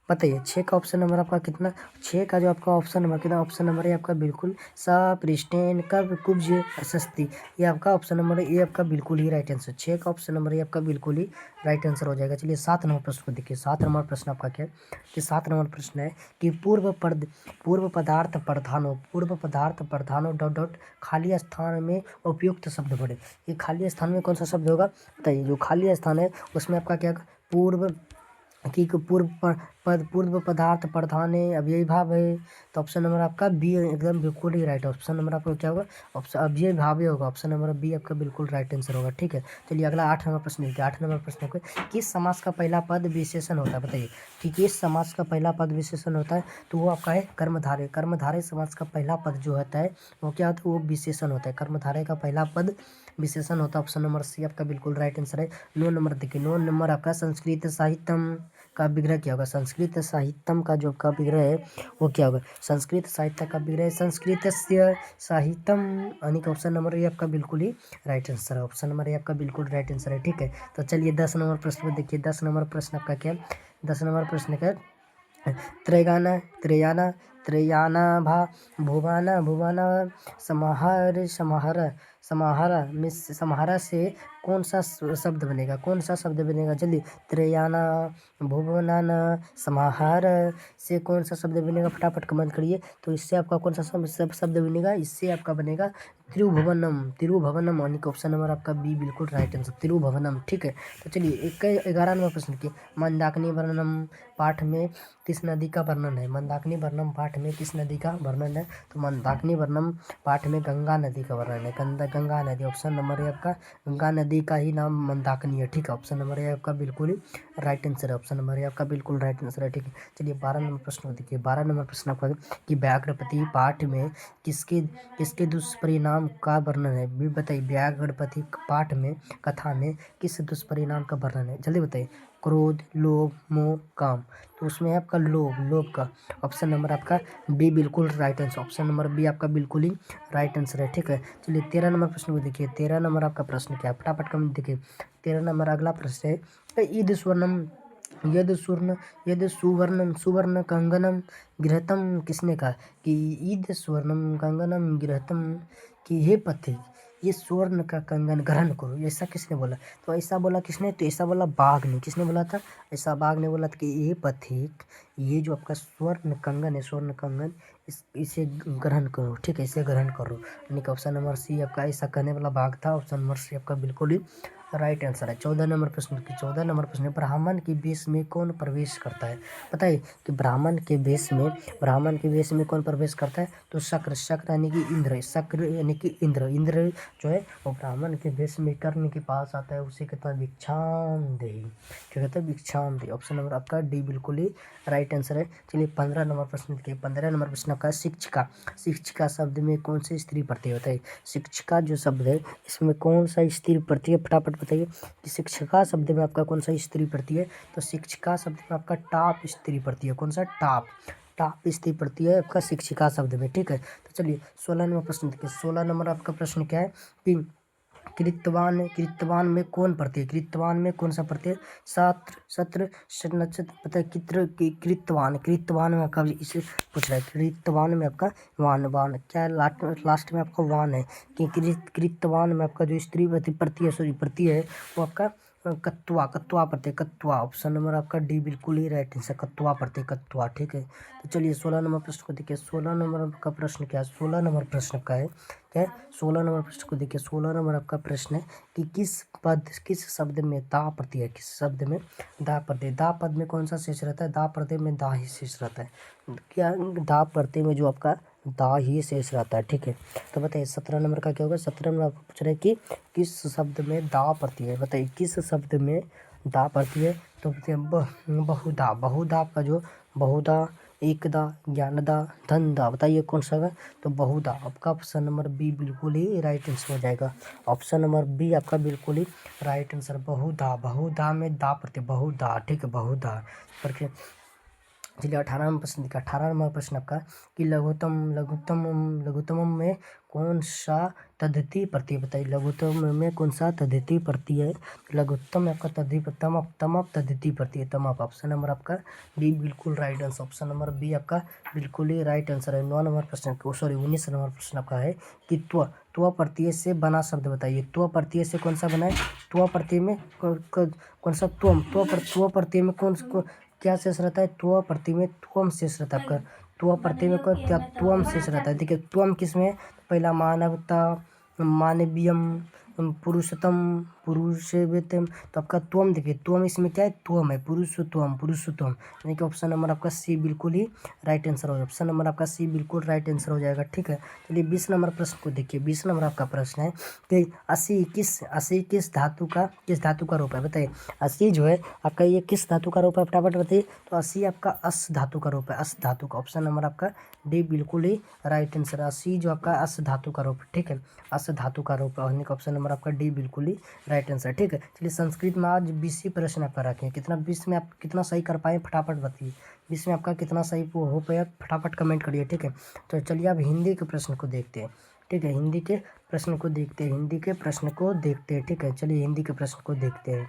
बताइए 6 का ऑप्शन नंबर आपका कितना, 6 का जो आपका ऑप्शन नंबर कितना, ऑप्शन नंबर है आपका बिल्कुल सप्रिस्टेन कब कुब्ज सस्ती, ये आपका ऑप्शन नंबर है, ये आपका बिल्कुल ही राइट आंसर। 6 का ऑप्शन नंबर ये आपका बिल्कुल ही राइट आंसर हो जाएगा। चलिए 7 नंबर प्रश्न को देखिए। 7 नंबर प्रश्न आपका क्या है कि 7 नंबर प्रश्न है कि पूर्व पदार्थ प्रधानो डॉट डॉट खाली स्थान में उपयुक्त शब्द बढ़े। ये खाली स्थान में कौन सा शब्द होगा बताइए। जो खाली स्थान है उसमें आपका क्या पूर्व की पूर्व पदार्थ प्रधान है, अव्ययी भाव है, तो ऑप्शन नंबर आपका बी एकदम बिल्कुल ही राइट है। ऑप्शन नंबर आपका क्या होगा, ऑप्शन अव्ययी भाव होगा, ऑप्शन नंबर बी आपका बिल्कुल राइट आंसर होगा। ठीक है, चलिए अगला 8 नंबर प्रश्न देखिए। 8 नंबर प्रश्न को किस समास का पहला पद विशेषण होता है बताइए कि किस समास का पहला पद विशेषण होता है, तो वो आपका है कर्मधारय। कर्मधारय समास का पहला पद जो होता है वो क्या होता है, वो विशेषण होता है। कर्मधारय का पहला पद विशेषण होता है। ऑप्शन नंबर सी आपका बिल्कुल राइट आंसर है। 9 नंबर देखिए। 9 नंबर आपका संस्कृत साहित्यम का विग्रह क्या होगा। संस्कृत साहित्यम का जो का विग्रह है वो क्या होगा, संस्कृत साहित्य का विग्रह संस्कृत साहित्यम, यानी कि ऑप्शन नंबर ये आपका बिल्कुल ही राइट आंसर है। ऑप्शन नंबर ये आपका बिल्कुल राइट आंसर है। ठीक है, तो चलिए 10 नंबर प्रश्न में देखिए। 10 नंबर प्रश्न आपका क्या है, 10 नंबर प्रश्न का त्रैगाना त्रयाना त्रयाना भा भुवाना भुवाना समाहार समाहार समाहारा में समाहारा से कौन सा शब्द बनेगा, कौन सा शब्द बनेगा जल्दी। त्रयाना भुवनाना समाहार से कौन सा शब्द बनेगा, फटाफट कमेंट करिए। तो इससे आपका कौन सा शब्द बनेगा, इससे आपका बनेगा त्रिभुवनम। त्रिभुवनम यानी कि ऑप्शन नंबर आपका बी बिल्कुल राइट आंसर, त्रिभुवनम। ठीक है, तो चलिए 11 नंबर प्रश्न की मंदाकिनी वर्णनम पाठ में किस नदी का वर्णन है। मंदाकिनी वर्णन पाठ में किस नदी का वर्णन है, तो मंदाकिनी वर्णन पाठ में गंगा नदी का वर्णन है। गंगा नदी, ऑप्शन नंबर है आपका गंगा नदी का ही नाम मंदाकिनी है। ठीक है, ऑप्शन नंबर है आपका बिल्कुल ही राइट आंसर है। ऑप्शन नंबर है आपका बिल्कुल राइट आंसर है। ठीक है, चलिए 12 नंबर प्रश्न देखिए। 12 नंबर प्रश्न आपका कि व्याघ्रपति पाठ में किसके किसके दुष्परिणाम का वर्णन है, भी बताइए। व्याघ्रपति पाठ में कथा में किस दुष्परिणाम का वर्णन है, जल्दी बताइए। क्रोध, लोभ, मोह, काम, तो उसमें है आपका लोभ, लोभ का ऑप्शन नंबर आपका बी बिल्कुल right answer. Option number B आपका बिल्कुल ही राइट आंसर है। ठीक है, चलिए 13 नंबर प्रश्न को देखिए। 13 नंबर आपका प्रश्न क्या है, फटाफट कमेंट देखिए। 13 नंबर अगला प्रश्न है ईद स्वर्णम यद स्वर्ण यद सुवर्णम सुवर्ण कंगनम गृहतम, किसने कहा कि ईद स्वर्णम कंगनम गृहतम, कि हे पथिक ये स्वर्ण का कंगन ग्रहण करो, ऐसा किसने बोला। तो ऐसा बोला किसने, तो ऐसा बोला बाघ ने। किसने बोला था, ऐसा बाघ ने बोला था कि ये पथिक ये जो आपका स्वर्ण कंगन है, स्वर्ण कंगन इसे ग्रहण करो। ठीक है, इसे ग्रहण करो, यानी कि ऑप्शन नंबर सी आपका ऐसा कहने वाला बाघ था। ऑप्शन नंबर सी आपका बिल्कुल ही राइट आंसर है। 14 नंबर प्रश्न की 14 नंबर प्रश्न, ब्राह्मण के वेश में कौन प्रवेश करता है बताइए कि ब्राह्मण के वेश में कौन प्रवेश करता है, तो शक्र। शक्र यानी कि इंद्र, शक्र यानी कि इंद्र। इंद्र जो है वो ब्राह्मण के वेश में कर्ण के पास आता है, उसे कहता है भिक्षाम देहि। क्या कहता है, भिक्षाम देहि। ऑप्शन नंबर आपका डी बिल्कुल ही राइट आंसर है। चलिए 15 नंबर प्रश्न देखिए। 15 नंबर प्रश्न आपका शिक्षिका। शिक्षिका शब्द में कौन से स्त्री प्रत्यय होता है। शिक्षिका जो शब्द है इसमें कौन सा स्त्री प्रत्यय, फटाफट बताइए कि शिक्षिका शब्द में आपका कौन सा स्त्री प्रत्यय है, तो शिक्षिका शब्द में आपका टाप स्त्री प्रत्यय, कौन सा टाप टाप स्त्री प्रत्यय है आपका शिक्षिका शब्द में। ठीक है, तो चलिए 16 नंबर प्रश्न देखिए। 16 नंबर आपका प्रश्न क्या है कि कृतवान कृतवान में कौन प्रत्यय, कृतवान में कौन सा प्रत्यय, सत्र सत्र नक्षत्र पता है कित्र कृतवान। कृतवान में आपका इसे पूछ रहा है, कृतवान में आपका वान वान क्या है, लास्ट में आपका वान है कि कृतवान में आपका जो स्त्री प्रत्यय सॉरी प्रत्यय है वो आपका कत्वा कत्वा प्रत्यय कत्वा। ऑप्शन नंबर आपका डी बिल्कुल ही राइट आंसर, कत्वा प्रत्यय कत्वा। ठीक है, तो चलिए 16 नंबर प्रश्न को देखिए। 16 नंबर का प्रश्न क्या है, 16 नंबर प्रश्न का है क्या है, 16 नंबर प्रश्न को देखिए। 16 नंबर आपका प्रश्न है कि किस शब्द में दा प्रत्यय है, किस शब्द में दा प्रत्यय। दा पद में कौन सा शेष रहता है, दा प्रत्यय में दा ही शेष रहता है। क्या दा प्रत्यय में जो आपका दा ही शेष रहता है। ठीक है, तो बताइए 17 नंबर का क्या होगा। 17 नंबर आपको पूछ रहे हैं कि किस शब्द में दा प्रत्यय है, बताइए किस शब्द में दा प्रत्यय है, तो बहुधा। बहुधा आपका जो बहुधा, एकदा, ज्ञानदा, धनदा, बताइए कौन सा है, तो बहुधा। आपका ऑप्शन नंबर बी बिल्कुल ही राइट आंसर हो जाएगा। ऑप्शन नंबर बी आपका बिल्कुल ही राइट आंसर, बहुधा। बहुधा में दा प्रत्यय बहुधा। ठीक है, बहुधा। चलिए 18वां प्रश्न देखिए। 18वां प्रश्न आपका कि लघुत्तम में कौन सा तद्धिति पड़ती है, बताइए। लघुत्तम में कौन सा तद्धिति पड़ती है? लघुत्तम में आपका तमप तद्धिति पड़ती है, तमप। ऑप्शन नंबर आपका बी बिल्कुल right answer. Option number B आपका बिल्कुल ही राइट आंसर है। 9 नंबर प्रश्न को 19 नंबर प्रश्न आपका है कि त्व प्रत्यय से बना शब्द बताइए। त्व प्रत्यय से कौन सा बना है? त्व प्रत्यय में कौन सा त्व प्रत्यय में कौन क्या शेष रहता है? त्व प्रत्यय में त्वम शेष रहता है आपका। त्व प्रत्यय में क्या त्वम शेष रहता है? देखिए त्वम किसमें? पहला मानवता, मानवीयम, पुरुषोत्तम, पुरुषोत्तम। तो आपका त्वम देखिए, त्वम इसमें क्या है? त्वम है, पुरुषोत्तम यानी कि ऑप्शन नंबर आपका सी बिल्कुल ही राइट आंसर हो जाएगा। ऑप्शन नंबर आपका सी बिल्कुल राइट आंसर हो जाएगा, ठीक है। चलिए 20 नंबर प्रश्न को देखिए। 20 नंबर आपका प्रश्न है कि 80 किस धातु का रूप है, बताइए। 80 जो है आपका ये किस धातु का रूप है, फटाफट बताइए। तो 80 आपका अस धातु का रूप है, अस धातु का। ऑप्शन नंबर आपका डी बिल्कुल ही राइट आंसर। 80 जो आपका अस धातु का रूप है, ठीक है, अस धातु का रूप होने का ऑप्शन नंबर आपका डी बिल्कुल ही राइट आंसर, ठीक है। चलिए संस्कृत में आज 20 प्रश्न आपका रखें, कितना 20 में आप कितना सही कर पाए फटाफट बताइए। 20 में आपका कितना सही हो पाया फटाफट कमेंट करिए, ठीक है। तो चलिए अब हिंदी के प्रश्न को देखते हैं, ठीक है। हिंदी के प्रश्न को देखते हैं, ठीक है। चलिए हिंदी के प्रश्न को देखते हैं।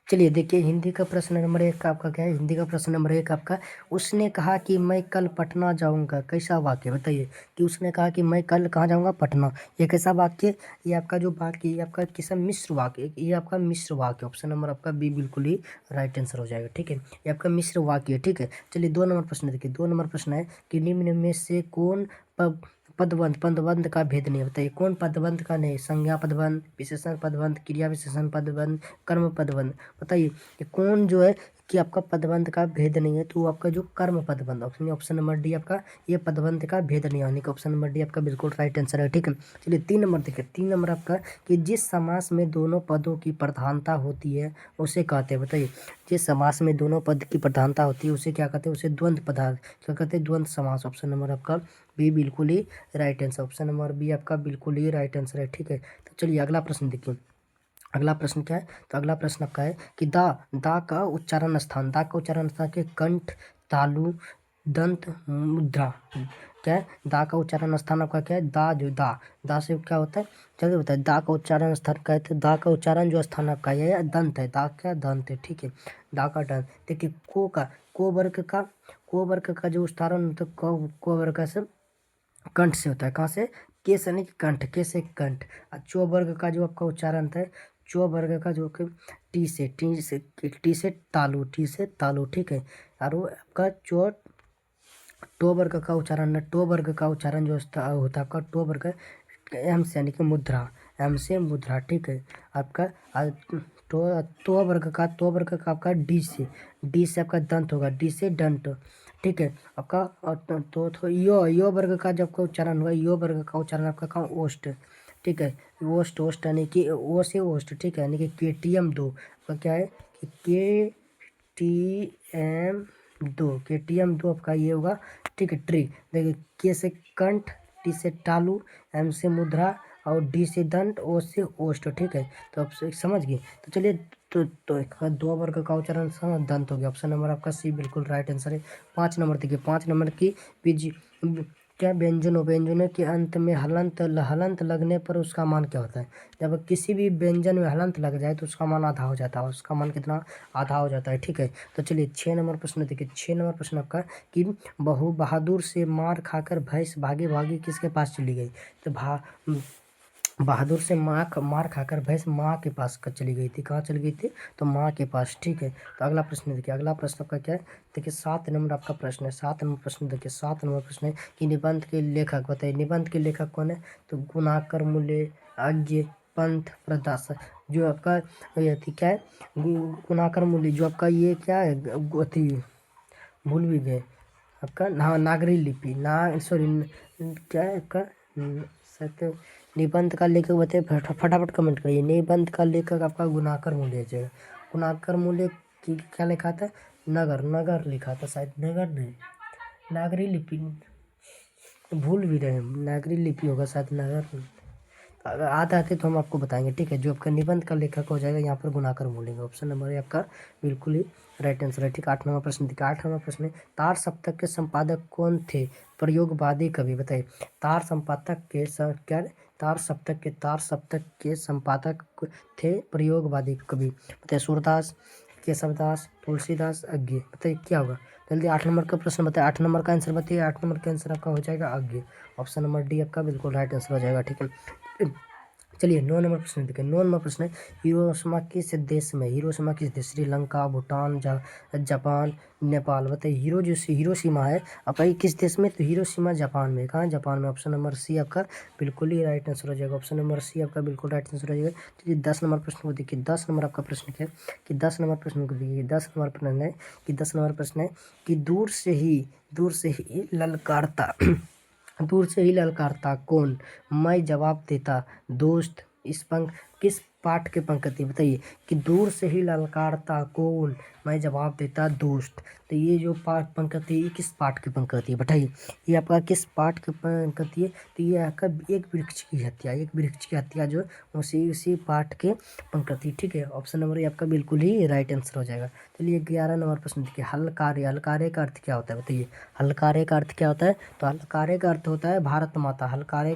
चलिए देखिए हिंदी का प्रश्न नंबर 1 का आपका क्या है? हिंदी का प्रश्न नंबर 1 आपका, उसने कहा कि मैं कल पटना जाऊंगा, कैसा वाक्य बताइए। कि उसने कहा कि मैं कल कहाँ जाऊंगा? पटना। ये कैसा वाक्य? ये आपका जो वाक्य ये आपका किसा मिश्र वाक्य, ये आपका मिश्र वाक्य। ऑप्शन नंबर आपका बी बिल्कुल ही राइट आंसर हो जाएगा, ठीक है। ये आपका मिश्र वाक्य है, ठीक है। चलिए 2 नंबर प्रश्न देखिए। 2 नंबर प्रश्न है कि निम्न में से कौन पदबंध का भेद नहीं बताइए। कौन पदबंध का नहीं? संज्ञा पदबंध, विशेषण पदबंध, क्रिया विशेषण पदबंध, कर्म पदबंध, बताइए कि कौन जो है कि आपका पदबंध का भेद नहीं है। तो वो आपका जो कर्म पदबंध, ऑप्शन नंबर डी आपका ये पदबंध का भेद नहीं होने का ऑप्शन नंबर डी आपका बिल्कुल राइट आंसर है, ठीक है। चलिए 3 नंबर देखिए। 3 नंबर आपका कि जिस समास में दोनों पदों की प्रधानता होती है उसे कहते हैं, बताइए। जिस समास में दोनों पद की प्रधानता होती है उसे क्या कहते हैं? उसे द्वंद्व पदार्थ, क्या कहते हैं? द्वंद्व समास। ऑप्शन नंबर आपका बी बिल्कुल ही right answer. Option number B आपका बिल्कुल ही राइट आंसर है, ठीक है। तो चलिए अगला प्रश्न देखिए। अगला प्रश्न क्या है? तो अगला प्रश्न आपका है कि दा का उच्चारण स्थान, दा का उच्चारण स्थान के कंठ, तालु, दंत, मुद्रा, क्या है? दा का उच्चारण स्थान आपका क्या है? दा से क्या होता है? चलिए बताइए। दा का उच्चारण स्थान क्या है? तो दा का उच्चारण जो स्थान आपका ये दंत है, दा क्या दंत है, ठीक है। दा का दंत। देखिए को वर्ग का जो उच्चारण तो को वर्ग का से कंठ से होता है, कहाँ से? के से नहीं, कंठ, के से कंठ। और चो वर्ग का जो आपका उच्चारण था, चो वर्ग का जो कि टी से तालु, ठीक है। और वो आपका चो टो वर्ग का उच्चारण है, टो वर्ग का उच्चारण जो होता है आपका टो वर्ग एम से यानी कि मुद्रा, एम से मुद्रा, ठीक है। आपका तो वर्ग का आपका डी से आपका दंत होगा, डी से दंत, ठीक है। आपका यो वर्ग का जब का उच्चारण हुआ, यो वर्ग का उच्चारण आपका कहाँ? ओष्ट, ठीक है। ओष्ट यानी कि ओ से ओष्ट, ठीक है। यानी कि KTM 2 आपका क्या है? कि KTM 2 आपका ये होगा, ठीक है। ट्री, देखिए के से कंठ, टी से तालु, एम से मुद्रा और डी से दंत, ओ से ओष्ठ, ठीक है। तो आप समझ गए। तो चलिए एक 2 वर्ग का उच्चारण दंत हो गया। ऑप्शन नंबर आपका सी बिल्कुल राइट आंसर है। 5 नंबर देखिए। 5 नंबर की क्या व्यंजनों के अंत में हलंत लगने पर उसका मान क्या होता है? जब किसी भी व्यंजन में हलंत लग जाए तो उसका मान आधा हो जाता है, उसका मान कितना? आधा हो जाता है, ठीक है। तो चलिए 6 नंबर प्रश्न देखिए। 6 नंबर प्रश्न आपका कि बहादुर से मार खाकर भैंस भागी भागी किसके पास चली गई? तो बहादुर से मार खाकर भैंस माँ के पास चली गई थी। कहाँ चली गई थी? तो माँ के पास, ठीक है। तो अगला प्रश्न देखिए। अगला प्रश्न आपका क्या है? देखिए 7 नंबर आपका प्रश्न है। 7 नंबर प्रश्न देखिए। 7 नंबर प्रश्न है कि निबंध के लेखक बताइए। निबंध के लेखक कौन है? तो गुणाकर, मूल्य, अज्ञ, पंथ, प्रदास, जो आपका ये थी क्या है? गुणाकर मूल्य जो आपका ये क्या है? अथी भूल भी गए आपका, हाँ, नागरी लिपि, सॉरी क्या है आपका? सत्य निबंध का लेखक बताइए, फटाफट कमेंट करिए। निबंध का लेखक आपका गुणाकर मूल्य है। गुणाकर मूल्य की क्या लिखा था? नगर लिखा था शायद, नगर नहीं, नागरी लिपि, भूल भी रहे, नागरी लिपि होगा शायद, नगर। अगर आते आते तो हम आपको बताएंगे, ठीक है। जो आपका निबंध का लेखक हो जाएगा यहाँ पर गुणाकर बोलेंगे। ऑप्शन नंबर है आपका बिल्कुल ही राइट आंसर है, ठीक है। 8वां प्रश्न देखिए, 8वां प्रश्न है, तार सप्तक के संपादक कौन थे? प्रयोगवादी कवि, बताइए। तार संपादक के क्या, तार सप्तक के संपादक थे प्रयोगवादी कवि, बताइए। सूरदास, केशवदास, तुलसीदास, अज्ञे, बताइए क्या होगा जल्दी। 8 नंबर का प्रश्न बताइए, 8 नंबर का आंसर बताइए। 8 नंबर का आंसर आपका हो जाएगा अज्ञे। ऑप्शन नंबर डी आपका बिल्कुल राइट आंसर हो जाएगा, ठीक है। चलिए 9 नंबर प्रश्न देखिए, 9 नंबर प्रश्न है, हिरोशिमा किस देश में, हिरोशिमा किस देश, श्रीलंका, भूटान, जापान, नेपाल, बताइए। हिरोशिमा है आपका ये किस देश में, तो हिरोशिमा जापान में, कहाँ जापान में। ऑप्शन नंबर सी आपका बिल्कुल ही राइट आंसर हो जाएगा। ऑप्शन नंबर सी आपका बिल्कुल राइट आंसर हो जाएगा। चलिए 10 नंबर प्रश्न को देखिए, 10 नंबर आपका प्रश्न क्या है कि 10 नंबर प्रश्न को देखिए, 10 नंबर प्रश्न है कि 10 नंबर प्रश्न है कि दूर से ही ललकारता दूर से ही ललकारता कौन, मैं जवाब देता दोस्त, इस पंख किस पाठ के पंक्ति, बताइए कि दूर से ही ललकारता कौन, मैं जवाब देता दोस्त। तो ये जो पाठ पंक्ति ये किस पाठ की पंक्ति है, बताइए। ये आपका किस पाठ की पंक्ति है, तो ये आपका एक वृक्ष की हत्या जो उसी पाठ के पंक्ति, ठीक है। ऑप्शन नंबर ये आपका बिल्कुल ही राइट आंसर हो जाएगा। चलिए 11 नंबर प्रश्न देखिए, हलकार्य का अर्थ क्या होता है, बताइए। हलकार्य का अर्थ क्या होता है, तो हलकार्य का अर्थ होता है भारत माता। हलकार्य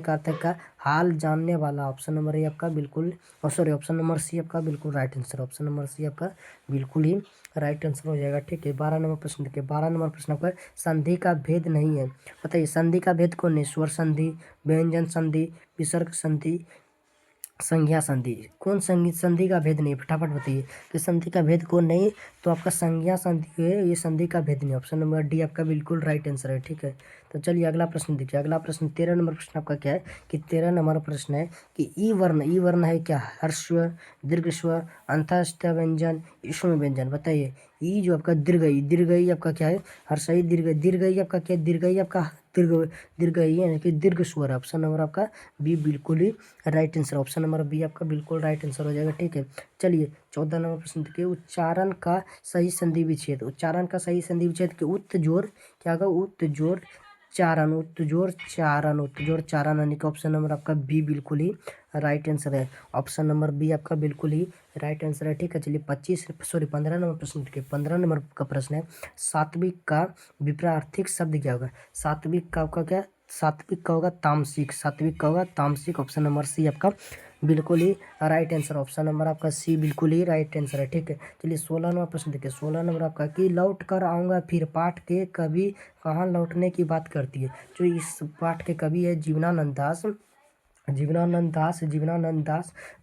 का अर्थ का हाल जानने वाला। ऑप्शन नंबर ए आपका बिल्कुल ऑप्शन नंबर सी आपका बिल्कुल right answer. Option number C आपका बिल्कुल ही राइट आंसर हो जाएगा, ठीक है। 12 नंबर प्रश्न देखिए, 12 नंबर प्रश्न आपका संधि का भेद नहीं है, बताइए। संधि का भेद कौन है, स्वर संधि, व्यंजन संधि, विसर्ग संधि, संज्ञा संधि, कौन संधि का भेद नहीं, फटाफट बताइए कि संधि का भेद कौन नहीं, तो आपका संज्ञा संधि है, ये संधि का भेद नहीं। ऑप्शन नंबर डी आपका बिल्कुल राइट आंसर है, ठीक है। तो चलिए अगला प्रश्न देखिए, अगला प्रश्न 13 नंबर प्रश्न आपका क्या है कि 13 नंबर प्रश्न है कि ई वर्ण है क्या, हर्स्व, दीर्घस्व, अंतःस्थ व्यंजन, ईष्म व्यंजन, बताइए। ई जो आपका दीर्घई आपका क्या है, हर्षई दीर्घई आपका क्या है, दीर्घई आपका दीर्घई यानी कि दीर्घ स्वर। ऑप्शन नंबर आपका बी बिल्कुल ही right answer. Option number B आपका बिल्कुल राइट आंसर हो जाएगा, ठीक है। चलिए 14 नंबर प्रश्न देखिए, उच्चारण का सही संधि विच्छेद, उच्चारण का सही संधि विच्छेद के उत्त जोड़ क्या होगा, उत्त जोड़ चारण यानी कि ऑप्शन नंबर आपका बी बिल्कुल ही राइट आंसर है। ऑप्शन नंबर बी आपका बिल्कुल ही राइट आंसर है, ठीक है। चलिए 15 नंबर प्रश्न देखिए, 15 नंबर का प्रश्न है, सात्विक का विपरीतार्थक शब्द क्या होगा, सात्विक का आपका क्या, सात्विक का होगा तामसिक, सात्विक का होगा तामसिक। ऑप्शन नंबर सी आपका बिल्कुल ही राइट आंसर। ऑप्शन नंबर आपका सी बिल्कुल ही राइट आंसर है, ठीक है। चलिए 16 नंबर प्रश्न देखिए, 16 नंबर आपका कि लौट कर आऊँगा फिर पाठ के कवि कहाँ लौटने की बात करती है। जो इस पाठ के कवि है जीवनानंद दास,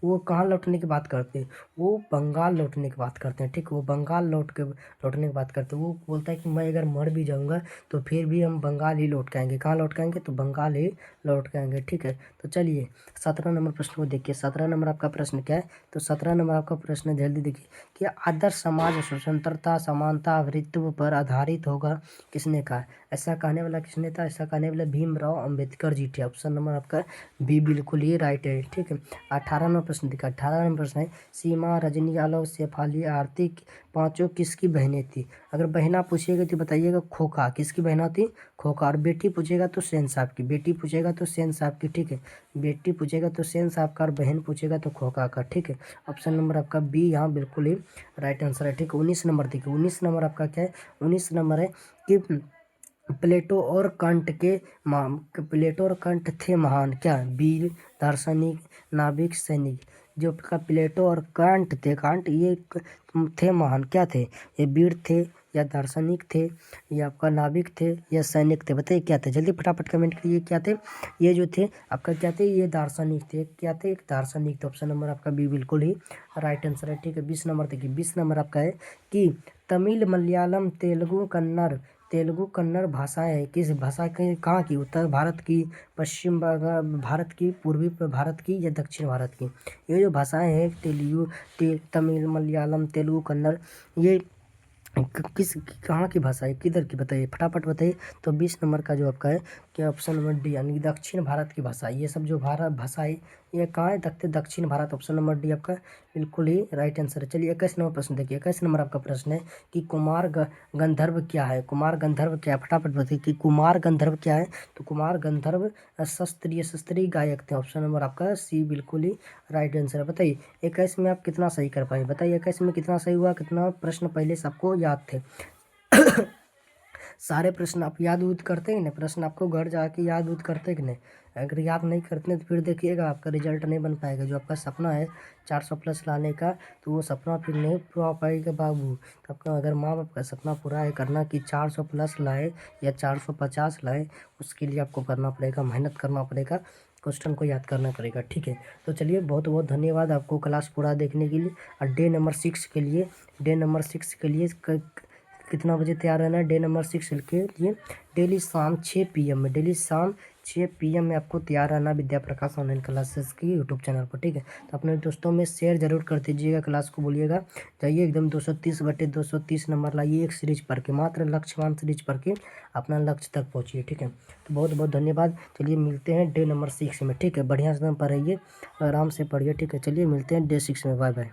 वो कहाँ लौटने की बात करते हैं, वो बंगाल लौटने की बात करते हैं, ठीक है। वो बंगाल लौटने की बात करते हैं। वो बोलता है कि मैं अगर मर भी जाऊंगा तो फिर भी हम बंगाल ही लौट के आएंगे, कहाँ लौट के आएंगे, तो बंगाल ही लौट के आएंगे, ठीक है। तो चलिए 17 नंबर प्रश्न को देखिए, 17 नंबर आपका प्रश्न क्या है, तो 17 नंबर आपका प्रश्न जल्दी देखिए कि आदर्श समाज स्वतंत्रता, समानता, वृत्व पर आधारित होगा, किसने कहा, ऐसा कहने वाला किसने था, ऐसा कहने वाला भीमराव अंबेडकर जी थे। ऑप्शन नंबर आपका बी बिल्कुल ही राइट है, ठीक है। 18 नंबर प्रश्न देखा, 18 नंबर प्रश्न है, सीमा, रजनी, आलव, शेफाली, आरती पांचों किसकी बहनें थी। अगर बहना पूछेगा तो बताइएगा खोखा, किसकी बहना थी, खोखा। और बेटी पूछेगा तो सेन साहब की, बेटी पूछेगा तो सेन साहब की, ठीक है। बेटी पूछेगा तो सेन साहब का और बहन पूछेगा तो खोखा का, ठीक है। ऑप्शन नंबर आपका बी यहाँ बिल्कुल ही राइट आंसर है, ठीक है। 19 नंबर देखिए, 19 नंबर आपका क्या है, 19 नंबर है कि प्लेटो और कंट थे महान क्या, वीर, दार्शनिक, नाविक, सैनिक। जो आपका प्लेटो और कांट ये थे महान क्या थे, ये वीर थे या दार्शनिक थे या आपका नाविक थे या सैनिक थे, बताइए क्या थे, जल्दी फटाफट कमेंट करिए क्या थे। ये जो थे आपका क्या थे, ये दार्शनिक थे, क्या थे, एक दार्शनिक थे। ऑप्शन नंबर आपका बी बिल्कुल ही राइट आंसर है, ठीक है। 20 नंबर देखिए, 20 नंबर आपका है कि तमिल, मलयालम, तेलुगु कन्नड़ भाषाएं हैं, किस भाषा के, कहाँ की, उत्तर भारत की, पश्चिम भारत की, पूर्वी भारत की या दक्षिण भारत की। ये जो भाषाएं हैं तमिल, मलयालम, तेलुगु, कन्नड़, ये किस कहाँ की भाषा है, किधर की, बताइए फटाफट बताइए। तो 20 नंबर का जो आपका है कि ऑप्शन नंबर डी यानी कि दक्षिण भारत की भाषा, ये सब जो भारत भाषा है ये कहाँ है? दक्षिण भारत। ऑप्शन नंबर डी आपका बिल्कुल ही राइट आंसर है। चलिए 21 नंबर प्रश्न देखिए। 21 नंबर आपका प्रश्न है कि गंधर्व क्या है? कुमार गंधर्व क्या है? फटाफट बताइए कि कुमार गंधर्व क्या है। तो कुमार गंधर्व शास्त्रीय गायक थे। ऑप्शन नंबर आपका सी बिल्कुल ही राइट आंसर है। बताइए 21 में आप कितना सही कर पाए? बताइए 21 में कितना सही हुआ, कितना प्रश्न पहले से आपको याद थे? सारे प्रश्न आप याद उद करते हैं ना? प्रश्न आपको घर जाके याद उद करते कि नहीं? अगर याद नहीं करते तो फिर देखिएगा आपका रिजल्ट नहीं बन पाएगा। जो आपका सपना है 400 प्लस लाने का, तो वो सपना फिर नहीं पूरा हो पाएगा बाबू। तो आपका अगर माँ बाप का सपना पूरा है करना कि 400 प्लस लाए या 450 लाए, उसके लिए आपको करना पड़ेगा, मेहनत करना पड़ेगा, क्वेश्चन को याद करना पड़ेगा। ठीक है, तो चलिए बहुत बहुत धन्यवाद आपको क्लास पूरा देखने के लिए। और डे नंबर 6 के लिए कितना बजे तैयार रहना है? डे नंबर 6 के लिए डेली शाम 6 PM में, डेली शाम 6 PM में आपको तैयार रहना विद्या प्रकाश ऑनलाइन क्लासेस की यूट्यूब चैनल पर। ठीक है, तो अपने दोस्तों में शेयर जरूर कर दीजिएगा, क्लास को बोलिएगा जाइए एकदम 230/230 नंबर लाइए एक सीरीज पढ़ के, मात्र लक्ष्यवान सीरीज पढ़ के अपना लक्ष्य तक पहुँचिए। ठीक है, तो बहुत बहुत धन्यवाद। चलिए मिलते हैं डे नंबर 6 में। ठीक है, बढ़िया से पढ़िए, आराम से पढ़िए। ठीक है, चलिए मिलते हैं डे 6 में। Bye bye.